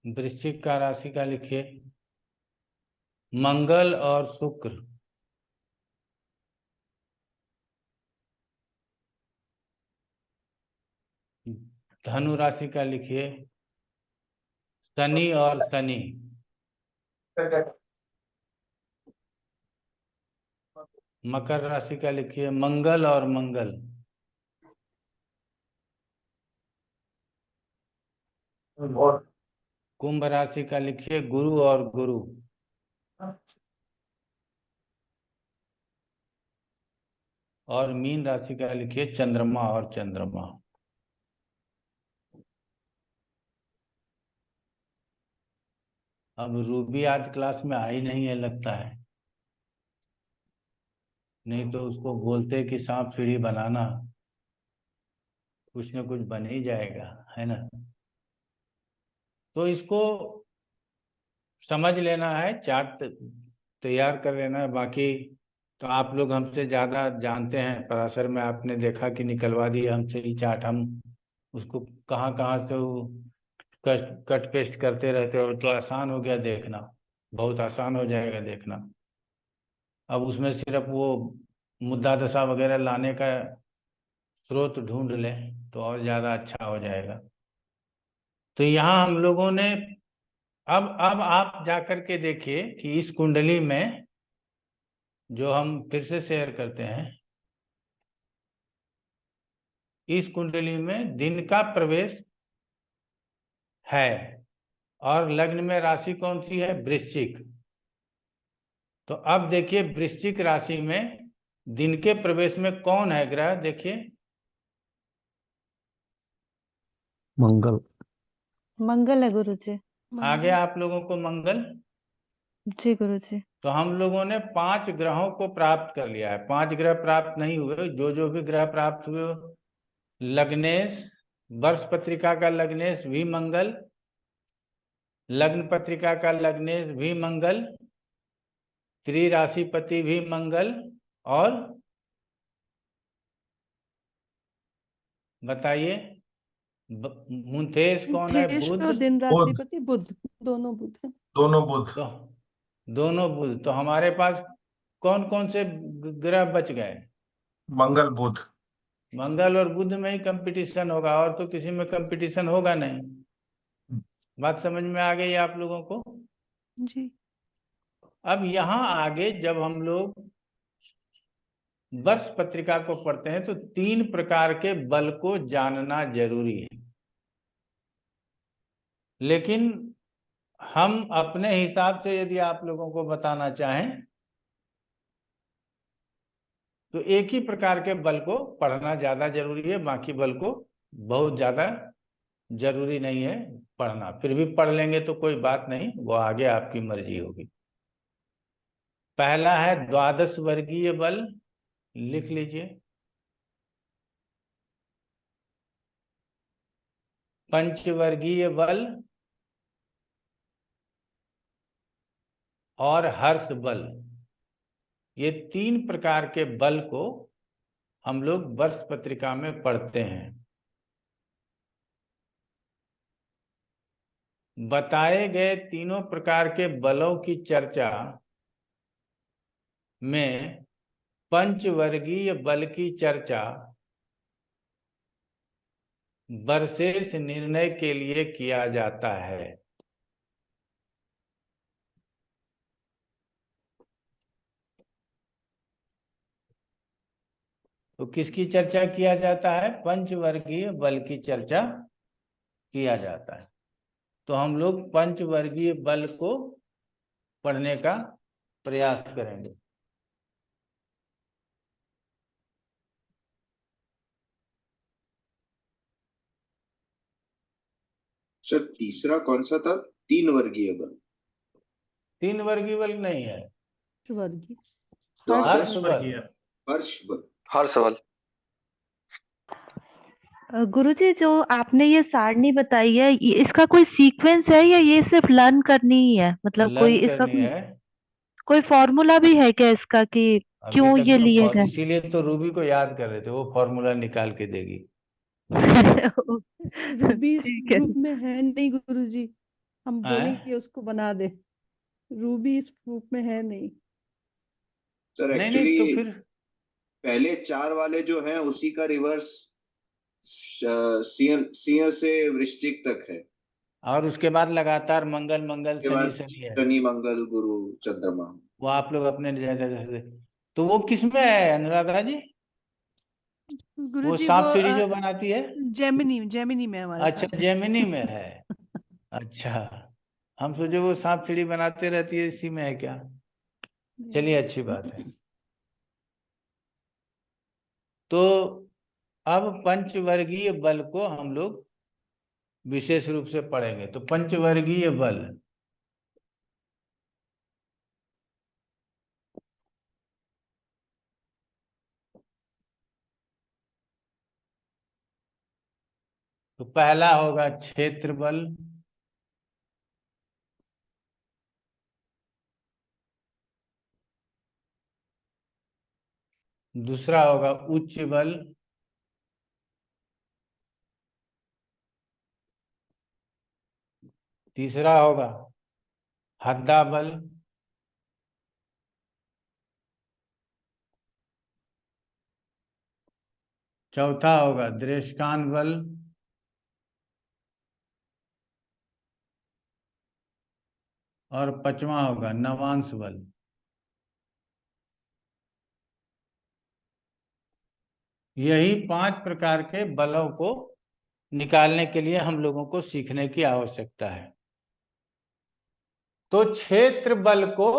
वृश्चिक का राशि का लिखिए मंगल और शुक्र। धनु राशि का लिखिए शनि और शनि। मकर राशि का लिखिए मंगल और मंगल। कुंभ राशि का लिखिए गुरु और गुरु। और मीन राशि का लिखिए चंद्रमा और चंद्रमा। अब रूबी आज क्लास में आई नहीं है लगता है, नहीं तो उसको बोलते कि सांप सीढ़ी बनाना, कुछ न कुछ बन ही जाएगा, है ना। तो इसको समझ लेना है, चार्ट तैयार कर लेना है। बाकी तो आप लोग हमसे ज़्यादा जानते हैं, पराशर में आपने देखा कि निकलवा दिया हमसे ही चार्ट। हम उसको कहाँ कहाँ से कट पेस्ट करते रहते हो, तो आसान हो गया देखना, बहुत आसान हो जाएगा देखना। अब उसमें सिर्फ वो मुद्दा दशा वगैरह लाने का स्रोत ढूंढ लें तो और ज़्यादा अच्छा हो जाएगा। तो यहाँ हम लोगों ने अब आप जाकर के देखिए कि इस कुंडली में जो हम फिर से शेयर करते हैं, इस कुंडली में दिन का प्रवेश है और लग्न में राशि कौन सी है? वृश्चिक। तो अब देखिए वृश्चिक राशि में दिन के प्रवेश में कौन है ग्रह? देखिए मंगल। मंगल है गुरुजी। आ गया आप लोगों को मंगल। जी गुरुजी। तो हम लोगों ने 5 ग्रहों को प्राप्त कर लिया है। 5 ग्रह प्राप्त नहीं हुए, जो भी ग्रह प्राप्त हुए, लग्नेश, वर्ष पत्रिका का लग्नेश भी मंगल, लग्न पत्रिका का लग्नेश भी मंगल, त्रिराशिपति भी मंगल, और बताइए मुंथेश कौन है? मुंथेश बुध। और दिन राशिपति बुध, दोनों बुध हैं। दोनों बुध। तो दोनों बुध। तो हमारे पास कौन कौन से ग्रह बच गए? मंगल बुध। मंगल और बुध में ही कंपटीशन होगा, और तो किसी में कंपटीशन होगा नहीं। बात समझ में आ गई आप लोगों को? जी। अब यहाँ आगे जब हम लोग वर्ष पत्रिका को पढ़ते हैं तो 3 प्रकार के बल को जानना जरूरी है। लेकिन हम अपने हिसाब से यदि आप लोगों को बताना चाहें तो एक ही प्रकार के बल को पढ़ना ज्यादा जरूरी है, बाकी बल को बहुत ज्यादा जरूरी नहीं है पढ़ना। फिर भी पढ़ लेंगे तो कोई बात नहीं, वो आगे आपकी मर्जी होगी। पहला है द्वादश वर्गीय बल, लिख लीजिए। पंचवर्गीय बल और हर्ष बल, ये 3 प्रकार के बल को हम लोग वर्ष पत्रिका में पढ़ते हैं। बताए गए तीनों प्रकार के बलों की चर्चा में पंचवर्गीय बल की चर्चा वर्षेश निर्णय के लिए किया जाता है। तो किसकी चर्चा किया जाता है? पंचवर्गीय बल की चर्चा किया जाता है। तो हम लोग पंचवर्गीय बल को पढ़ने का प्रयास करेंगे। सर तीसरा कौन सा था? 3 वर्गीय बल। 3 वर्गीय बल नहीं है, वर्गीय तो हर्ष आदर्श बल। हर्ष बल। हर्ष बल। गुरुजी जो आपने ये सारणी बताई है इसका कोई सीक्वेंस है या ये सिर्फ लर्न करनी ही है? मतलब कोई लर्न इसका करनी है। कोई फॉर्मूला भी है क्या इसका कि अभी क्यों तक ये तो लिए गए? इसीलिए तो रूबी को याद कर रहे थे, वो फॉर्मूला निकाल के देगी। रूबी इस ठीक है। ग्रुप में है नहीं गुरुजी, हम बोलेंगे उसको बना दे। रूबी इस ग्रुप में है नहीं। सर नहीं एक्चुअली तो फिर पहले 4 वाले जो हैं उसी का रिवर्स सिंह से वृश्चिक तक है। और उसके बाद लगातार मंगल मंगल उसके शनि बाद शनि है। शनि मंगल गुरु चंद्रमा। वो आप लोग अपने जैसे, तो वो किसमें है अनुराधा जी? वो गुरुजी सांप वो सीढ़ी जो बनाती है? जेमिनी में हमारे अच्छा, साथ है। जेमिनी में है। अच्छा, हम सोचे वो सांप सीढ़ी बनाते रहती है, इसी में है क्या? चलिए, अच्छी बात है। तो अब पंचवर्गीय बल को हम लोग विशेष रूप से पढ़ेंगे। तो पंचवर्गीय बल, तो पहला होगा क्षेत्र बल, दूसरा होगा उच्च बल, तीसरा होगा हद्दा बल, चौथा होगा दृष्टान बल, और पांचवा होगा नवांश बल। यही 5 प्रकार के बलों को निकालने के लिए हम लोगों को सीखने की आवश्यकता है। तो क्षेत्र बल को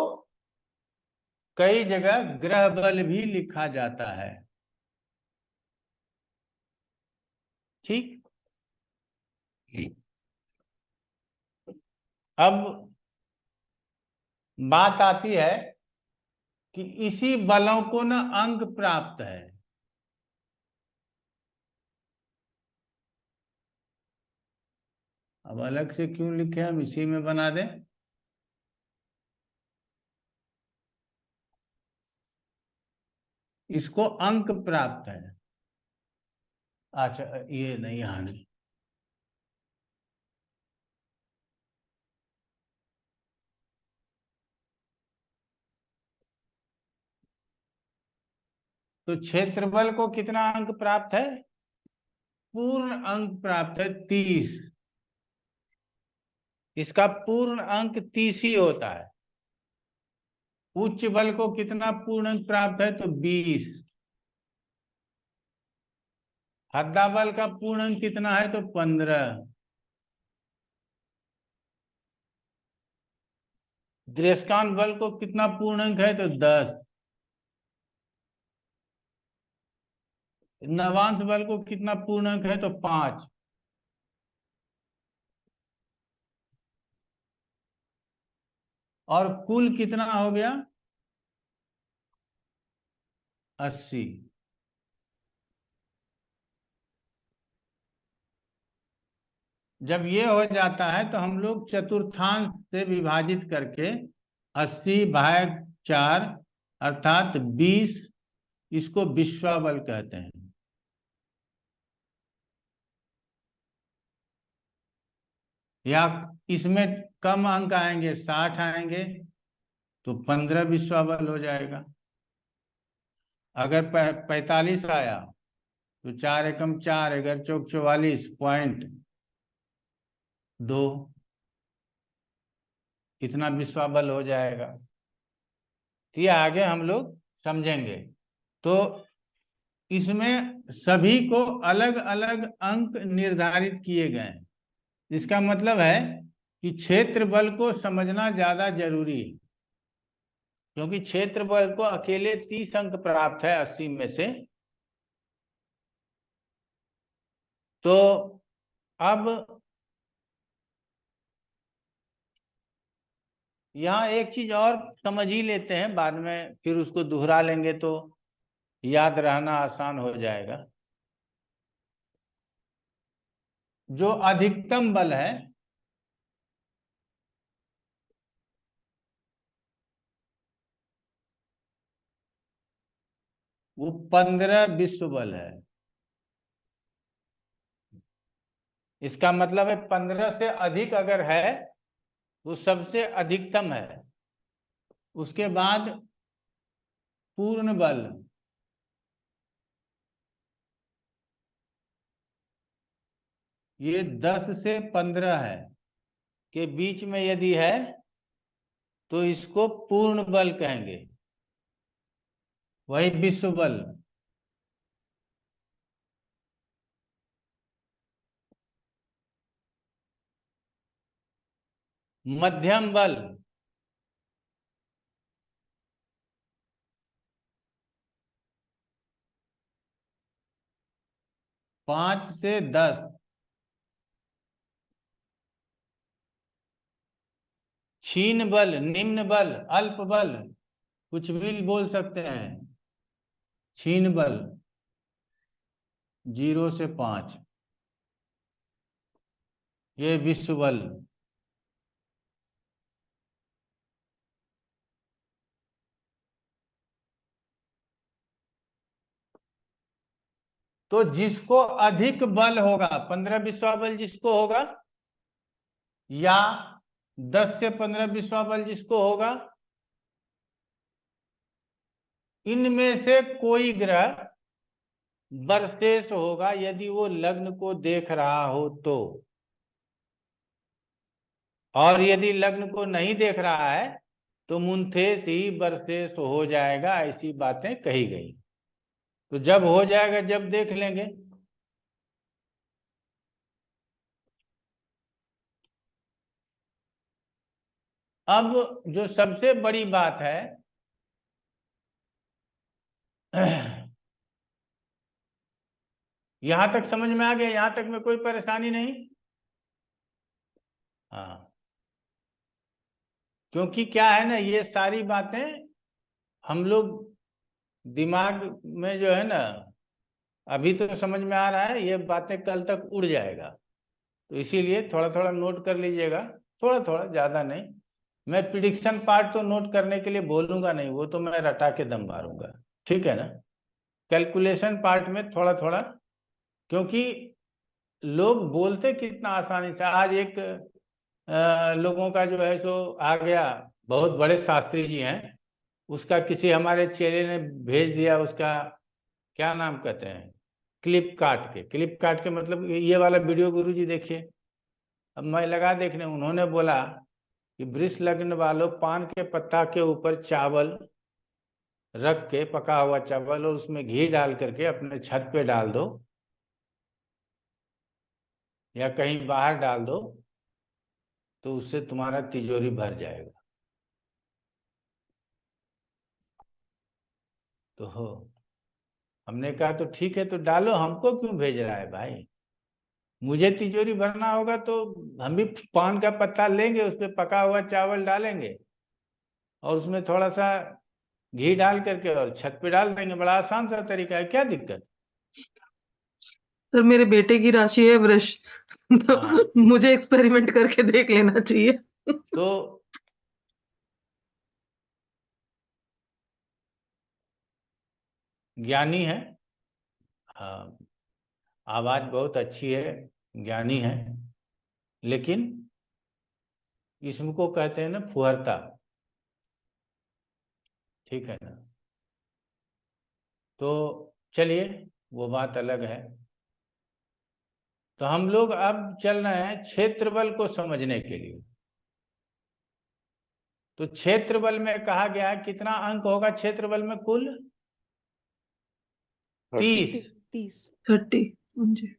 कई जगह ग्रह बल भी लिखा जाता है। ठीक। अब बात आती है कि इसी बलों को ना अंक प्राप्त है। अब अलग से क्यों लिखे, हम इसी में बना दें। इसको अंक प्राप्त है। अच्छा, ये नहीं, यहाँ नहीं। तो क्षेत्र बल को कितना अंक प्राप्त है? पूर्ण अंक प्राप्त है 30। इसका पूर्ण अंक 30 ही होता है। उच्च बल को कितना पूर्ण अंक प्राप्त है? तो 20। हद्दा बल का पूर्ण अंक कितना है? तो 15। दृष्टान बल को कितना पूर्ण अंक है? तो 10। नवांश बल को कितना पूर्ण अंक है? तो 5। और कुल कितना हो गया? 80। जब ये हो जाता है तो हम लोग चतुर्थांश से विभाजित करके 80/4 अर्थात 20, इसको विश्वाबल कहते हैं। या इसमें कम अंक आएंगे, 60 आएंगे, तो 15 विश्वाबल हो जाएगा। अगर 45 आया तो 4 एकम 4, अगर चौक 44.2, इतना विश्वाबल हो जाएगा। तो ये आगे हम लोग समझेंगे। तो इसमें सभी को अलग अलग अंक निर्धारित किए गए हैं। इसका मतलब है कि क्षेत्र बल को समझना ज्यादा जरूरी है, क्योंकि क्षेत्र बल को अकेले 30 अंक प्राप्त है 80 में से। तो अब यहाँ एक चीज और समझ ही लेते हैं, बाद में फिर उसको दोहरा लेंगे तो याद रहना आसान हो जाएगा। जो अधिकतम बल है वो 15 विश्व बल है। इसका मतलब है 15 से अधिक अगर है वो सबसे अधिकतम है। उसके बाद पूर्ण बल, ये 10 से 15 है के बीच में यदि है तो इसको पूर्ण बल कहेंगे, वही विश्व बल। मध्यम बल, पांच से 10। क्षीण बल, निम्न बल, अल्प बल, कुछ भी बोल सकते हैं। क्षीण बल 0 से 5, ये विश्व बल। तो जिसको अधिक बल होगा, 15 विश्व बल जिसको होगा, या 10 से 15 विश्व बल जिसको होगा, इनमें से कोई ग्रह वर्षेश होगा यदि वो लग्न को देख रहा हो तो। और यदि लग्न को नहीं देख रहा है तो मुंथेश ही वर्षेश हो जाएगा, ऐसी बातें कही गई। तो जब हो जाएगा जब देख लेंगे। अब जो सबसे बड़ी बात है, यहां तक समझ में आ गया? यहां तक में कोई परेशानी नहीं? हाँ, क्योंकि क्या है ना, ये सारी बातें हम लोग दिमाग में जो है ना, अभी तो समझ में आ रहा है, ये बातें कल तक उड़ जाएगा। तो इसीलिए थोड़ा थोड़ा नोट कर लीजिएगा, थोड़ा थोड़ा, ज्यादा नहीं। मैं प्रिडिक्शन पार्ट तो नोट करने के लिए बोलूंगा नहीं, वो तो मैं रटा के दम मारूंगा, ठीक है ना। कैलकुलेशन पार्ट में थोड़ा थोड़ा, क्योंकि लोग बोलते कितना आसानी से। आज एक लोगों का जो है सो आ गया, बहुत बड़े शास्त्री जी हैं, उसका किसी हमारे चेले ने भेज दिया, उसका क्या नाम कहते हैं, क्लिप काट के मतलब ये वाला वीडियो गुरुजी देखिए। अब मैं लगा देखने, उन्होंने बोला कि वृष लग्न वालों पान के पत्ता के ऊपर चावल रख के, पका हुआ चावल, और उसमें घी डाल करके अपने छत पे डाल दो या कहीं बाहर डाल दो, तो उससे तुम्हारा तिजोरी भर जाएगा। तो हमने कहा तो ठीक है, तो डालो, हमको क्यों भेज रहा है भाई? मुझे तिजोरी भरना होगा तो हम भी पान का पत्ता लेंगे, उस पर पका हुआ चावल डालेंगे और उसमें थोड़ा सा घी डाल करके और छत पे डाल देंगे। बड़ा आसान सा तरीका है, क्या दिक्कत? सर मेरे बेटे की राशि है वृष, तो हाँ, मुझे एक्सपेरिमेंट करके देख लेना चाहिए। तो ज्ञानी है, हाँ, आवाज बहुत अच्छी है, ज्ञानी है, लेकिन इसको कहते हैं ना फुहरता, ठीक है ना। तो चलिए, वो बात अलग है। तो हम लोग अब चल रहे हैं क्षेत्र बल को समझने के लिए। तो क्षेत्र बल में कहा गया है कितना अंक होगा क्षेत्र बल में कुल? 30। 30 जी।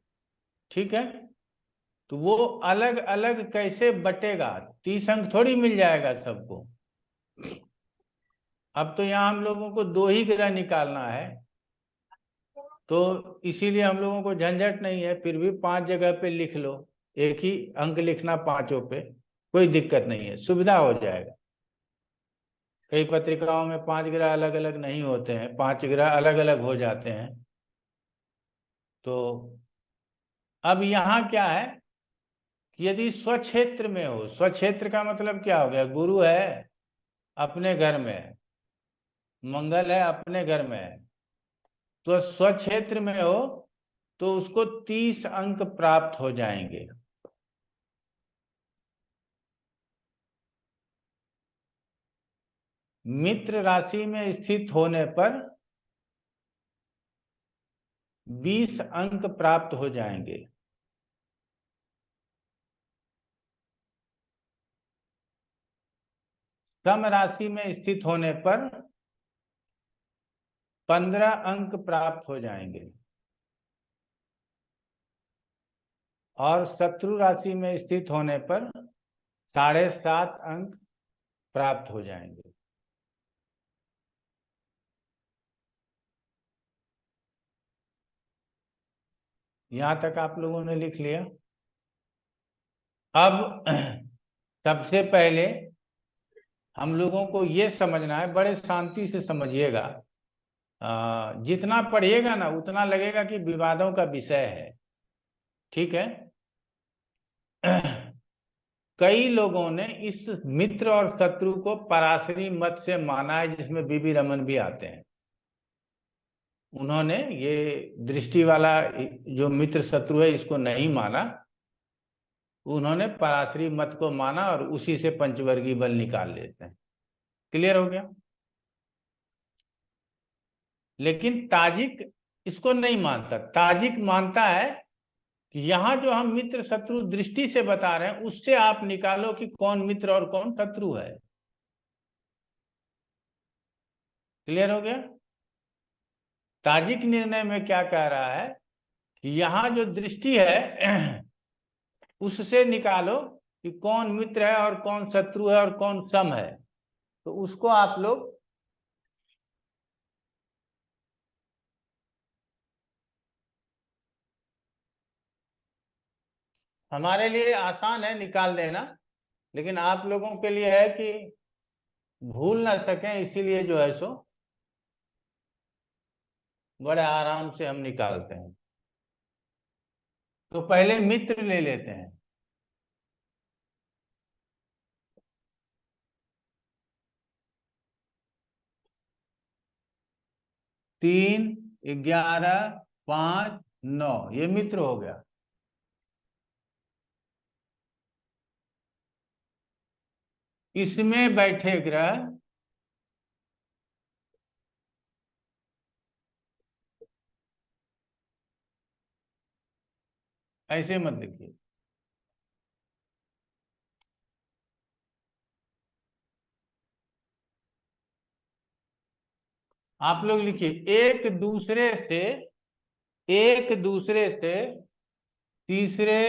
ठीक है, तो वो अलग अलग कैसे बटेगा? 30 अंक थोड़ी मिल जाएगा सबको। अब तो यहाँ हम लोगों को 2 ही ग्रह निकालना है, तो इसीलिए हम लोगों को झंझट नहीं है। फिर भी 5 जगह पे लिख लो, एक ही अंक लिखना 5 पे, कोई दिक्कत नहीं है, सुविधा हो जाएगा। कई पत्रिकाओं में 5 ग्रह अलग अलग नहीं होते हैं, 5 ग्रह अलग अलग हो जाते हैं। तो अब यहाँ क्या है कि यदि स्वक्षेत्र में हो, स्वक्षेत्र का मतलब क्या हो गया? गुरु है अपने घर में है, मंगल है अपने घर में है, तो स्वक्षेत्र में हो तो उसको 30 अंक प्राप्त हो जाएंगे। मित्र राशि में स्थित होने पर 20 अंक प्राप्त हो जाएंगे। सम राशि में स्थित होने पर 15 अंक प्राप्त हो जाएंगे, और शत्रु राशि में स्थित होने पर 7.5 अंक प्राप्त हो जाएंगे। यहां तक आप लोगों ने लिख लिया। अब सबसे पहले हम लोगों को ये समझना है, बड़े शांति से समझिएगा। जितना पढ़िएगा ना उतना लगेगा कि विवादों का विषय है। ठीक है। कई लोगों ने इस मित्र और शत्रु को पराशरी मत से माना है, जिसमें बीबी रमन भी आते हैं। उन्होंने ये दृष्टि वाला जो मित्र शत्रु है इसको नहीं माना, उन्होंने पराशरी मत को माना और उसी से पंचवर्गीय बल निकाल लेते हैं। क्लियर हो गया? लेकिन ताजिक इसको नहीं मानता। ताजिक मानता है कि यहां जो हम मित्र शत्रु दृष्टि से बता रहे हैं उससे आप निकालो कि कौन मित्र और कौन शत्रु है। क्लियर हो गया? ताजिक निर्णय में क्या कह रहा है कि यहां जो दृष्टि है उससे निकालो कि कौन मित्र है और कौन शत्रु है और कौन सम है। तो उसको आप लोग हमारे लिए आसान है निकाल देना, लेकिन आप लोगों के लिए है कि भूल ना सकें, इसीलिए जो है सो बड़े आराम से हम निकालते हैं। तो पहले मित्र ले लेते हैं। तीन, 11, 5, 9, ये मित्र हो गया। इसमें बैठे ग्रह ऐसे मत लिखिए, आप लोग लिखिए एक दूसरे से तीसरे,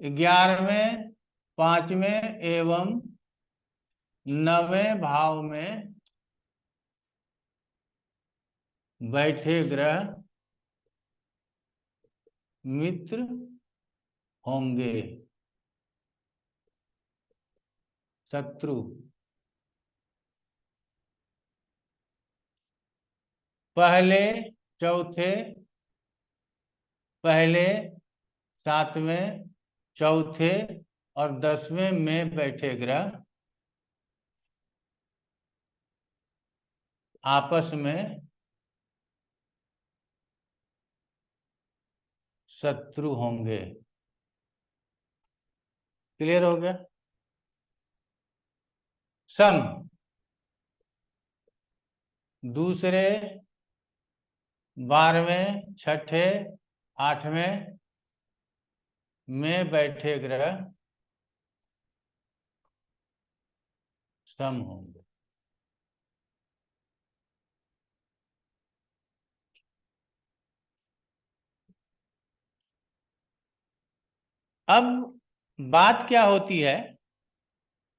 11वें, 5वें एवं 9वें भाव में बैठे ग्रह मित्र होंगे। शत्रु पहले, चौथे, पहले, 7वें, चौथे और 10वें में बैठे ग्रह आपस में शत्रु होंगे। क्लियर हो गया? सम दूसरे, 12वें, छठे, 8वें में बैठे ग्रह सम होंगे। अब बात क्या होती है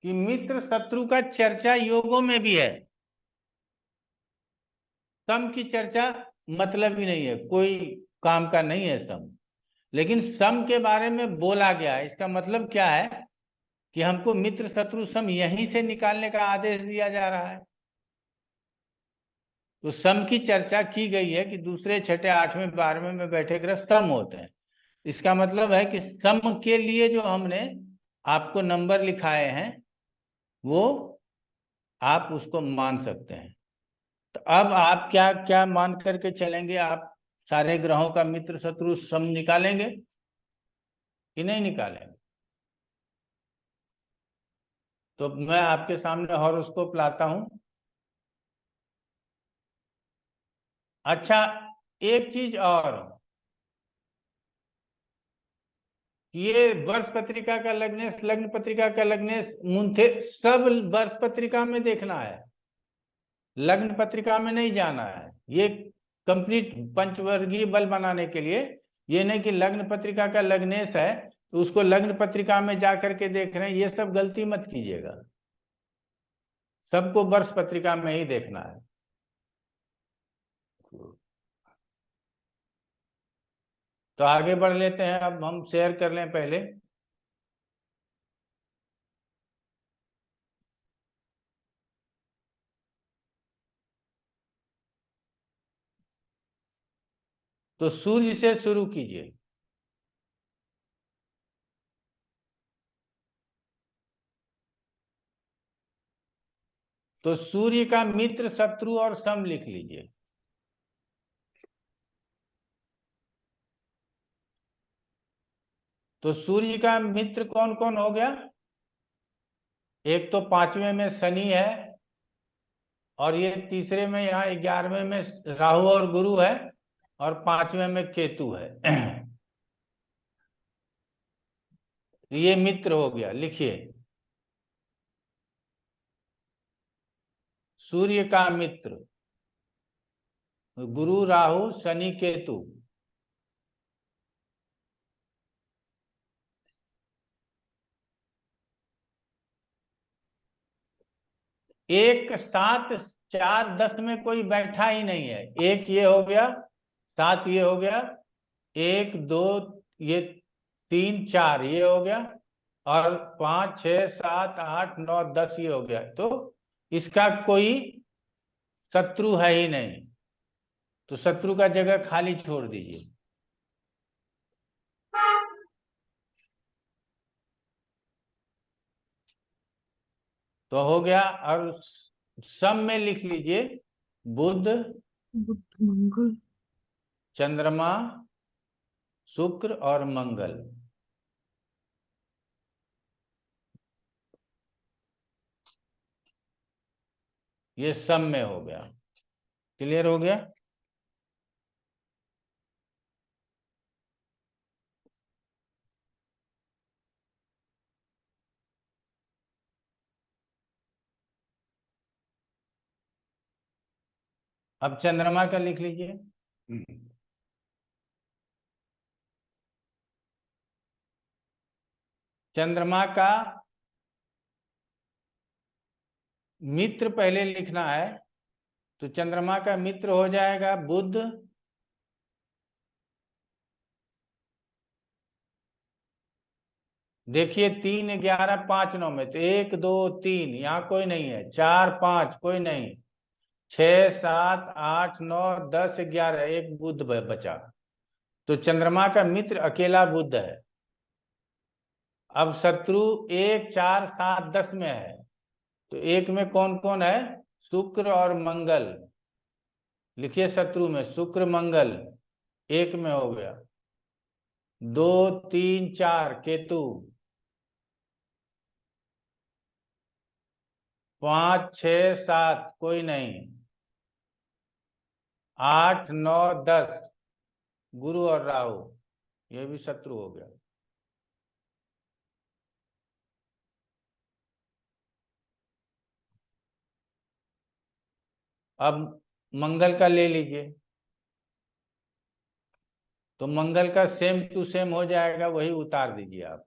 कि मित्र शत्रु का चर्चा योगों में भी है, सम की चर्चा मतलब ही नहीं है, कोई काम का नहीं है सम, लेकिन सम के बारे में बोला गया है। इसका मतलब क्या है कि हमको मित्र शत्रु सम यहीं से निकालने का आदेश दिया जा रहा है। तो सम की चर्चा की गई है कि दूसरे छठे आठवें 12वें में बैठे ग्रह सम होते हैं। इसका मतलब है कि सम के लिए जो हमने आपको नंबर लिखाए हैं वो आप उसको मान सकते हैं। तो अब आप क्या क्या मान करके चलेंगे? आप सारे ग्रहों का मित्र शत्रु सम निकालेंगे कि नहीं निकालेंगे? तो मैं आपके सामने हॉरोस्कोप लाता हूं। अच्छा, एक चीज और, ये वर्ष पत्रिका का लग्नेश, लग्न पत्रिका का लग्नेश, मुंथे सब वर्ष पत्रिका में देखना है, लग्न पत्रिका में नहीं जाना है। ये कंप्लीट पंचवर्गीय बल बनाने के लिए, ये नहीं कि लग्न पत्रिका का लग्नेश है तो उसको लग्न पत्रिका में जा करके देख रहे हैं, ये सब गलती मत कीजिएगा। सबको वर्ष पत्रिका में ही देखना है। तो आगे बढ़ लेते हैं। अब हम शेयर कर लें पहले। तो सूर्य से शुरू कीजिए। तो सूर्य का मित्र शत्रु और सम लिख लीजिए। तो सूर्य का मित्र कौन कौन हो गया? एक तो 5वें में शनि है, और ये तीसरे में यहाँ 11वें में राहु और गुरु है, और 5वें में केतु है। ये मित्र हो गया। लिखिए, सूर्य का मित्र गुरु राहु शनि केतु। एक 7 4 10 में कोई बैठा ही नहीं है। एक ये हो गया, 7 ये हो गया, 1 2 ये 3 4 ये हो गया, और 5 6 7 8 9 10 ये हो गया। तो इसका कोई शत्रु है ही नहीं, तो शत्रु का जगह खाली छोड़ दीजिए। तो हो गया। और सम में लिख लीजिए बुध, मंगल, चंद्रमा, शुक्र और मंगल। ये सम में हो गया। क्लियर हो गया? अब चंद्रमा का लिख लीजिए। चंद्रमा का मित्र पहले लिखना है। तो चंद्रमा का मित्र हो जाएगा बुध, देखिए 3 11 5 9 में, तो 1 2 3 यहाँ कोई नहीं है, 4 5 कोई नहीं, 6 7 8 9 10 11 एक बुध बचा। तो चंद्रमा का मित्र अकेला बुध है। अब शत्रु 1 4 7 10 में है। तो एक में कौन कौन है? शुक्र और मंगल। लिखिए शत्रु में शुक्र मंगल एक में हो गया। 2 3 4 केतु, 5 6 7 कोई नहीं, 8 9 10 गुरु और राहु, ये भी शत्रु हो गया। अब मंगल का ले लीजिए। तो मंगल का सेम टू सेम हो जाएगा, वही उतार दीजिए आप।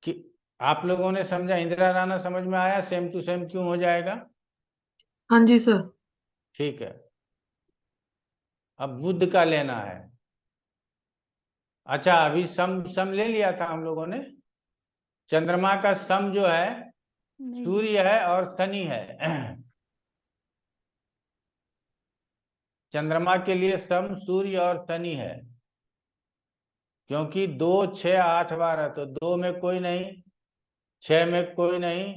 कि आप लोगों ने समझा? इंदिरा राणा समझ में आया सेम टू सेम क्यों हो जाएगा? हाँ जी सर। ठीक है। अब बुध का लेना है। अच्छा, अभी सम सम ले लिया था हम लोगों ने। चंद्रमा का सम जो है नहीं सूर्य है और शनि है। चंद्रमा के लिए सम सूर्य और शनि है, क्योंकि 2 6 8 12, तो 2 में कोई नहीं, 6 में कोई नहीं,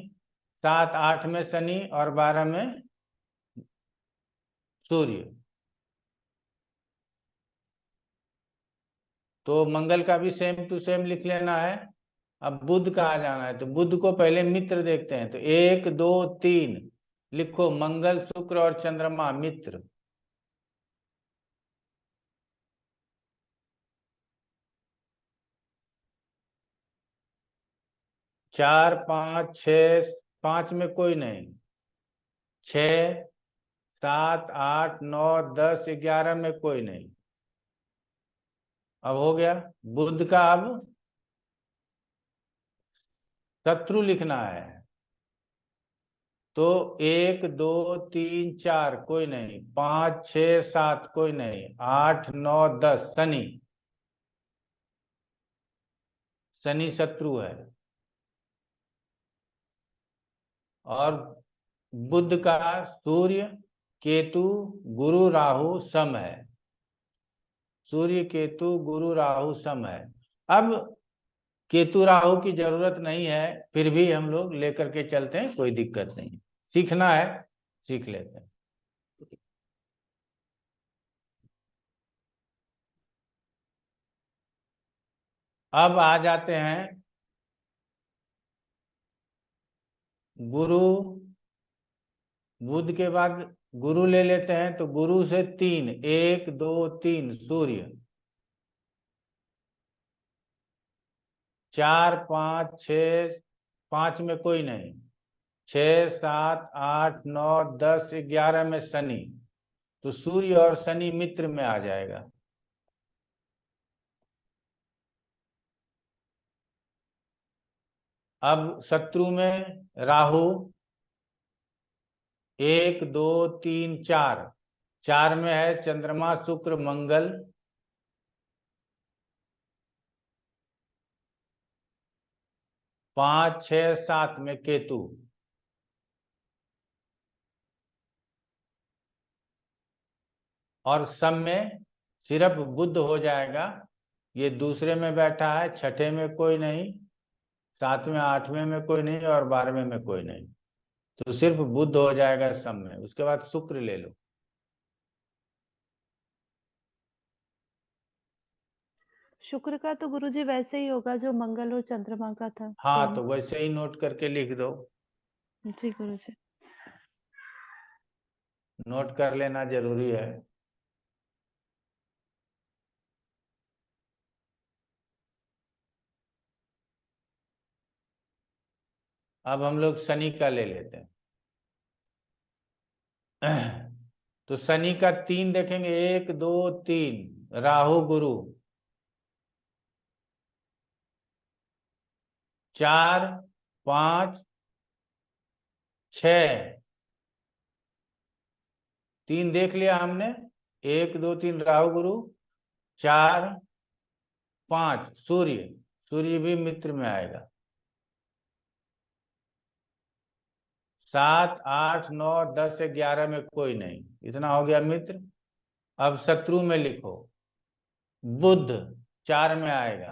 7 8 में शनि और 12 में सूर्य। तो मंगल का भी सेम टू सेम लिख लेना है। अब बुध का आ जाना है, तो बुध को पहले मित्र देखते हैं। तो 1 2 3 लिखो, मंगल शुक्र और चंद्रमा मित्र। चार 5 6, 5 में कोई नहीं, 6 7 8 9 10 11 में कोई नहीं। अब हो गया बुध का। अब शत्रु लिखना है। तो 1 2 3 4 कोई नहीं, 5 6 7 कोई नहीं, 8 9 10 शनि। शनि शत्रु है। और बुध का सूर्य केतु गुरु राहु सम है। सूर्य केतु गुरु राहु सम है। अब केतु राहु की जरूरत नहीं है, फिर भी हम लोग लेकर के चलते हैं, कोई दिक्कत नहीं। सीखना है, सीख लेते हैं। अब आ जाते हैं गुरु। बुध के बाद गुरु ले लेते हैं, तो गुरु से 3 1 2 3 सूर्य। 4 5 6, 5 में कोई नहीं, 6 7 8 9 10 11 में शनि। तो सूर्य और शनि मित्र में आ जाएगा। अब शत्रु में राहु 1 2 3 4, 4 में है चंद्रमा शुक्र मंगल। 5 6 7 में केतु। और सब में सिर्फ बुध हो जाएगा। ये दूसरे में बैठा है, छठे में कोई नहीं, 7वें 8वें में कोई नहीं और 12वें में कोई नहीं। तो सिर्फ बुध हो जाएगा सब में। उसके बाद शुक्र ले लो। शुक्र का तो गुरुजी वैसे ही होगा जो मंगल और चंद्रमा का था। हाँ, सेम। तो वैसे ही नोट करके लिख दो। जी गुरुजी। नोट कर लेना जरूरी है। अब हम लोग शनि का ले लेते हैं। तो शनि का 3 देखेंगे, 1 2 3 राहु गुरु। 4 5 6, 3 देख लिया हमने, 1 2 3 राहु गुरु। 4 5 सूर्य, सूर्य भी मित्र में आएगा। 7 8 9 10 11 में कोई नहीं, इतना हो गया मित्र। अब शत्रु में लिखो, बुध 4 में आएगा।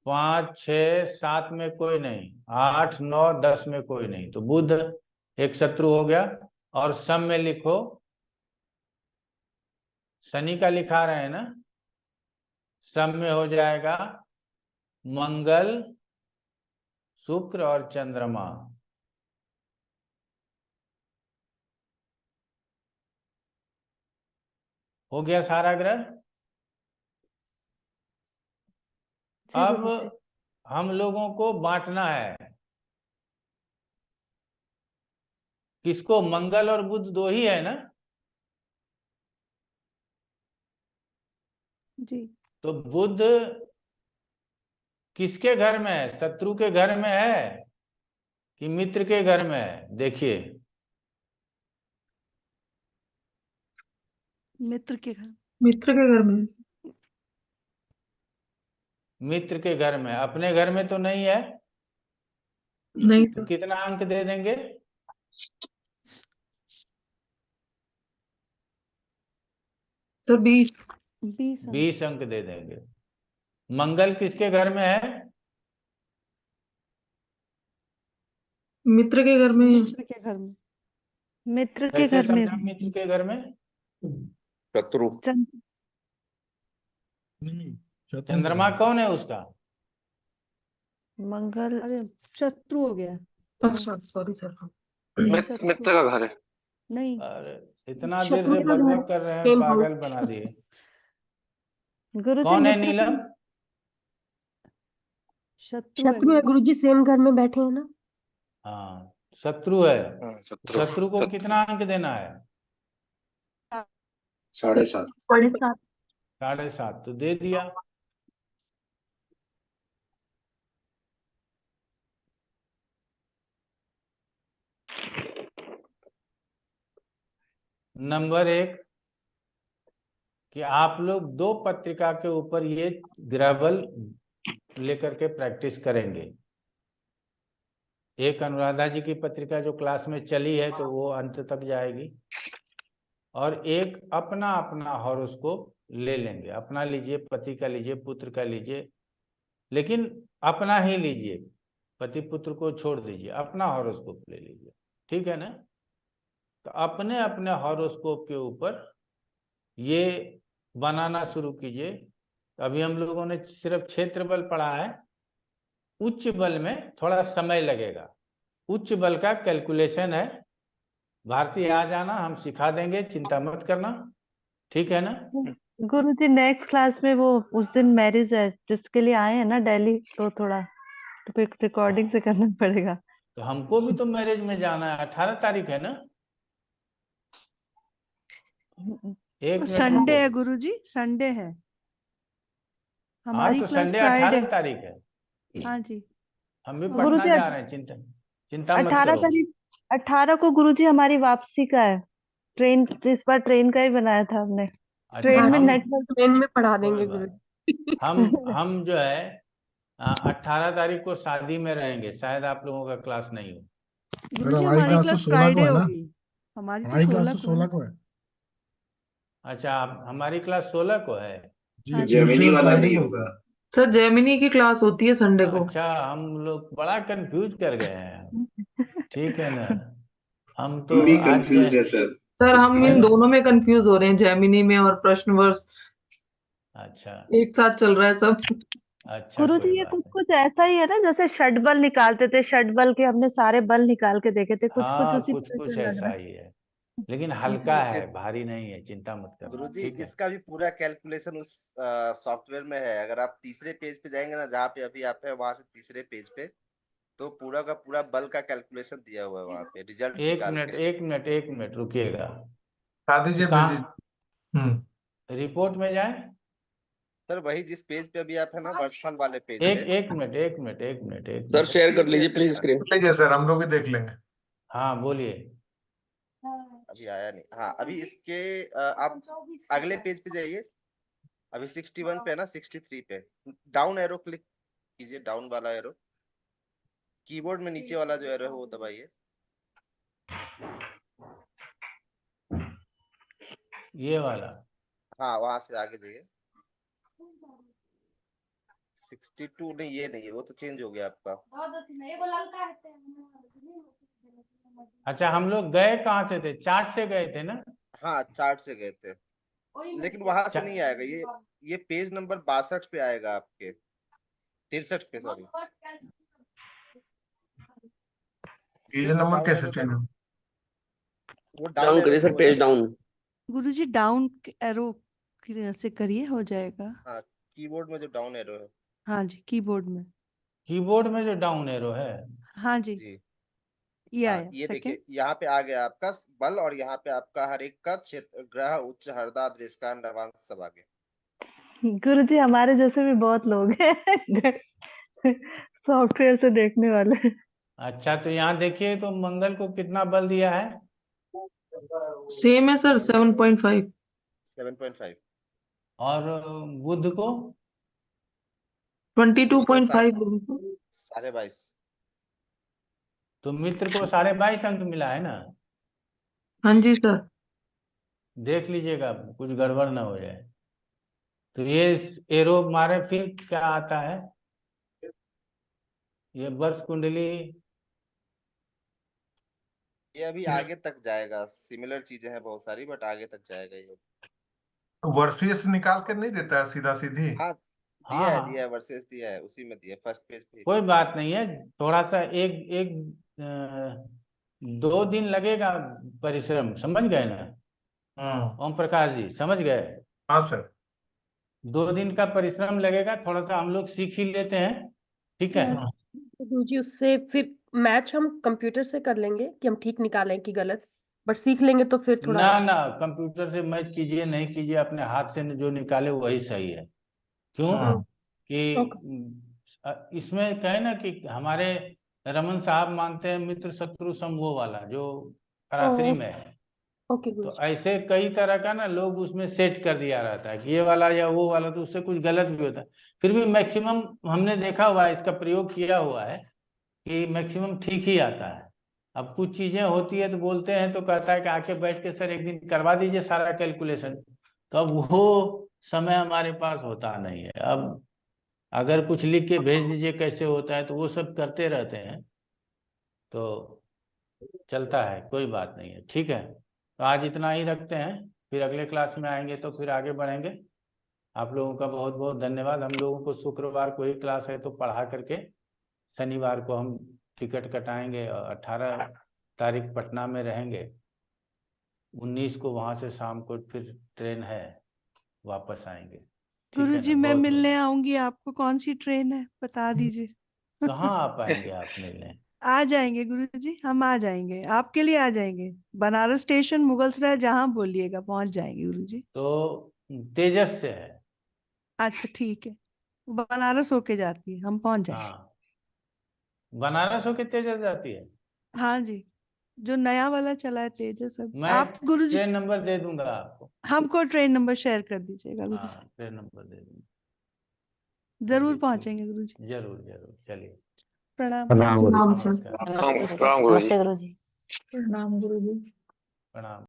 5 6 7 में कोई नहीं, 8 9 10 में कोई नहीं। तो बुध एक शत्रु हो गया। और सम में लिखो, शनि का लिखा रहे हैं ना, सम में हो जाएगा मंगल शुक्र और चंद्रमा। हो गया सारा ग्रह। जी अब गुरुजी। हम लोगों को बांटना है। किसको? मंगल और बुध दो ही है ना? जी। तो बुध किसके घर में है? शत्रु के घर में है कि मित्र के घर में है? देखिए, मित्र के घर। मित्र के घर में। मित्र के घर में। अपने घर में तो नहीं है। नहीं तो कितना अंक दे देंगे? सर 20। 20 अंक दे देंगे। मंगल किसके घर में है? मित्र के घर में। मित्र के घर में। मित्र के कैसे घर में। समझा मित्र के घर में? शत्रु। चंद्रमा कौन है उसका? मंगल। अरे शत्रु हो गया। अच्छा सॉरी सर। मित्र का घर है। नहीं, अरे इतना देर शत्रु से का घर बकबक कर रहे हैं, सेम पागल हाउस। बना दिए। गुरुजी कौन है मित्र नीलम? शत्रु है शत्रु है गुरुजी, सेम घर में बैठे हैं ना। हाँ, शत्रु है। शत्रु। शत्रु को कितना अंक देना है? 7.5। 7.5। 7.5 तो दे दिया। नंबर 1 कि आप लोग 2 पत्रिका के ऊपर ये ग्रहबल लेकर के प्रैक्टिस करेंगे। एक अनुराधा जी की पत्रिका जो क्लास में चली है तो वो अंत तक जाएगी, और एक अपना अपना हॉरोस्कोप ले लेंगे। अपना लीजिए, पति का लीजिए, पुत्र का लीजिए, लेकिन अपना ही लीजिए, पति पुत्र को छोड़ दीजिए, अपना हॉरोस्कोप ले लीजिए, ठीक है ना? तो अपने अपने हॉरोस्कोप के ऊपर ये बनाना शुरू कीजिए। अभी हम लोगों ने सिर्फ क्षेत्र बल पढ़ा है, उच्च बल में थोड़ा समय लगेगा। उच्च बल का कैलकुलेशन है। भारती आ जाना, हम सिखा देंगे, चिंता मत करना, ठीक है ना? गुरुजी नेक्स्ट क्लास में वो उस दिन मैरिज है जिसके लिए आए हैं ना दिल्ली, तो थोड़ा रिकॉर्डिंग से करना पड़ेगा। तो हमको भी तो मैरिज में जाना है, 18 तारीख है ना? एक मिनट संडे रुको। है गुरुजी, संडे है। हाँ हमारी तो क्लास संडे फ्राइडे। 18 तारीख है। हाँ जी। हम भी पटना गुरुजी जा रहे हैं, चिंता मत 18 करो। तारीख 18 को गुरुजी हमारी वापसी का है। ट्रेन, इस बार ट्रेन का ही बनाया था हमने। अच्छा, ट्रेन में हम नेटवर्क। ट्रेन में पढ़ा कोई देंगे बात गुरुजी। हम जो है 18 तारीख को शादी में रहेंगे, शायद आप लोगों का क्लास नहीं हो। फिर गुरुजी हमारी हमारी क्लास तो क्लास 16 को फ्राइडे है ना। होगी। हमारी तो हमारी क्लास 16 तो को है 16 ना। को है। अच्छा, हमारी क्लास 16 को है। जी, हाँ जी। ट्यूसडे जेमिनी और वाला फ्राइडे नहीं को। होगा। सर जेमिनी की क्लास होती है संडे को। अच्छा, हम लोग बड़ा कंफ्यूज कर गए हैं, ठीक है ना? हम तो हम भी आज कंफ्यूज है सर। सर हम इन दोनों में कंफ्यूज हो रहे हैं, जेमिनी में और प्रश्नवर्ष अच्छा एक साथ चल रहा है सब। अच्छा, गुरुजी कोई ये बात कुछ नहीं। कुछ ऐसा ही है ना, जैसे षट बल निकालते थे, षट बल के हमने सारे बल निकाल के देखे थे, कुछ कुछ हाँ, उसी कुछ तरह कुछ से लग ऐसा रहा ही है, लेकिन है। हल्का है, भारी नहीं है, चिंता मत करना, गुरुजी ठीक है? इसका भी पूरा कैलकुलेशन उस सॉफ्टवेयर में है। अगर आप तीसरे पेज पे जाएंगे ना, जहाँ पे अभी आप है, वहां से तीसरे पेज पे तो पूरा का पूरा बल का कैलकुलेशन दिया हुआ है वहां पे, रिजल्ट निकाल के। एक मिनट रुकिएगा। शादी जी कहाँ? हम्म। रिपोर्ट में जाए। सर वही जिस पेज पे अभी आप है ना, वर्षफल वाले पेज पे। एक मिनट सर शेयर कर स्क्रीन लीजिए शेयर प्लीज करिए ना। स्क्रीन। लीजिए सर, हम लोग भी देख लेंगे। हाँ बोलिए। अभी आया नहीं। हाँ अभी इसके आप अगले पेज पे जाइए। अभी 61 पे है ना, 63 पे डाउन एरो क्लिक कीजिए, डाउन वाला एरो। कीबोर्ड में नीचे वाला जो एरो है वो दबाइए। ये वाला। हाँ वहां से आगे जाइए। 62 नहीं, ये नहीं है, वो तो चेंज हो गया आपका। अच्छा, हम लोग गए कहाँ से थे? चार्ट से गए थे ना? हाँ चार्ट से गए थे, लेकिन वहां से नहीं आएगा। ये पेज नंबर 62 पे आएगा आपके, 63 पे सॉरी। पेज नंबर कैसे चेंज हो? वो डाउन एरो करिए से सर, हो पेज जाता है। डाउन। गुरुजी डाउन एरो से करिए, हो जाएगा। हाँ कीबोर्ड में जो डाउन एरो है। हाँ जी, कीबोर्ड में। कीबोर्ड में जो डाउन एरो है, हाँ जी, जी ये हाँ, आया ये सेकंड। देखिए यहाँ पे आ गया आपका बल, और यहाँ पे आपका हर एक का क्षेत्र, ग्रह, उच्च, हरदा, दृष्टा, नवांश सब आ गया। गुरुजी हमारे जैसे भी बहुत लोग हैं सॉफ्टवेयर से देखने वाले। अच्छा तो यहाँ देखिए तो मंगल को कितना बल दिया है? सेम है सर 7.5। 7.5। और बुध को 22.5। 22.5। तो मित्र को 22.5 अंक मिला है ना? हाँ जी सर। देख लीजिएगा कुछ गड़बड़ ना हो जाए। तो ये एरो मारे फिर क्या आता है? ये वर्ष कुंडली ये अभी आगे तक जाएगा, सिमिलर चीजें हैं बहुत सारी, बट आगे तक जाएगा ये। वर्सेस निकाल कर नहीं देता है सीधा सीधी? हाँ हाँ हाँ दिया है वर्सेस दिया है, उसी में दिया है, फर्स्ट पेज पे। कोई बात नहीं है, थोड़ा सा एक एक 2 दिन लगेगा परिश्रम, समझ गए ना ओम प्रकाश जी, समझ गए? हाँ सर। 2 दिन का परिश्रम लगेगा, थोड़ा सा हम लोग सीख ही लेते हैं, ठीक है? गुरुजी उससे फिर मैच हम कंप्यूटर से कर लेंगे कि हम ठीक निकालें कि गलत, बट सीख लेंगे तो फिर थोड़ा। ना ना, कंप्यूटर से मैच कीजिए नहीं कीजिए, अपने हाथ से जो निकाले वही सही है। क्यों कि इसमें कहे ना कि हमारे रमन साहब मानते हैं मित्र शत्रु समूह वाला जो पराशरी में है। ओके तो ऐसे कई तरह का ना लोग उसमें सेट कर दिया रहता है कि ये वाला या वो वाला, तो उससे कुछ गलत भी होता है। फिर भी मैक्सिमम हमने देखा हुआ है, इसका प्रयोग किया हुआ है कि मैक्सिमम ठीक ही आता है। अब कुछ चीजें होती है तो बोलते हैं तो कहता है कि आके बैठ के सर एक दिन करवा दीजिए सारा कैलकुलेशन, तो अब वो समय हमारे पास होता नहीं है। अब अगर कुछ लिख के भेज दीजिए कैसे होता है तो वो सब करते रहते हैं, तो चलता है, कोई बात नहीं है, ठीक है। तो आज इतना ही रखते हैं, फिर अगले क्लास में आएंगे तो फिर आगे बढ़ेंगे। आप लोगों का बहुत बहुत धन्यवाद। हम लोगों को शुक्रवार को ही क्लास है तो पढ़ा करके शनिवार को हम टिकट कटाएंगे और 18 तारीख पटना में रहेंगे, 19 को वहां से शाम को फिर ट्रेन है, वापस आएंगे, ठीक है गुरुजी ना? मैं बहुत मिलने आऊंगी आपको, कौन सी ट्रेन है बता दीजिए। कहाँ आ पाएंगे आप मिलने? आ जाएंगे गुरुजी, हम आ जाएंगे, आपके लिए आ जाएंगे। बनारस स्टेशन, मुगलसराय, जहां बोलिएगा पहुंच जाएंगे गुरुजी। तो तेजस से है। अच्छा ठीक है, बनारस होके जाती है, हम पहुंच जाएंगे। हाँ, बनारस होके तेजस जाती है। हाँ जी, जो नया वाला चला है तेजस। अब मैं आप गुरुजी ट्रेन नंबर दे दूंगा आपको। हमको ट्रेन नंबर शेयर कर दीजिएगा गुरुजी। हाँ, ट्रेन नंबर दे दूंगा। जरूर चलिए, पहुंचेंगे गुरुजी। जरूर जरूर, चलिए, प्रणाम। प्रणाम सर। नमस्कार। प्रणाम गुरुजी। प्रणाम गुरुजी। प्रणाम।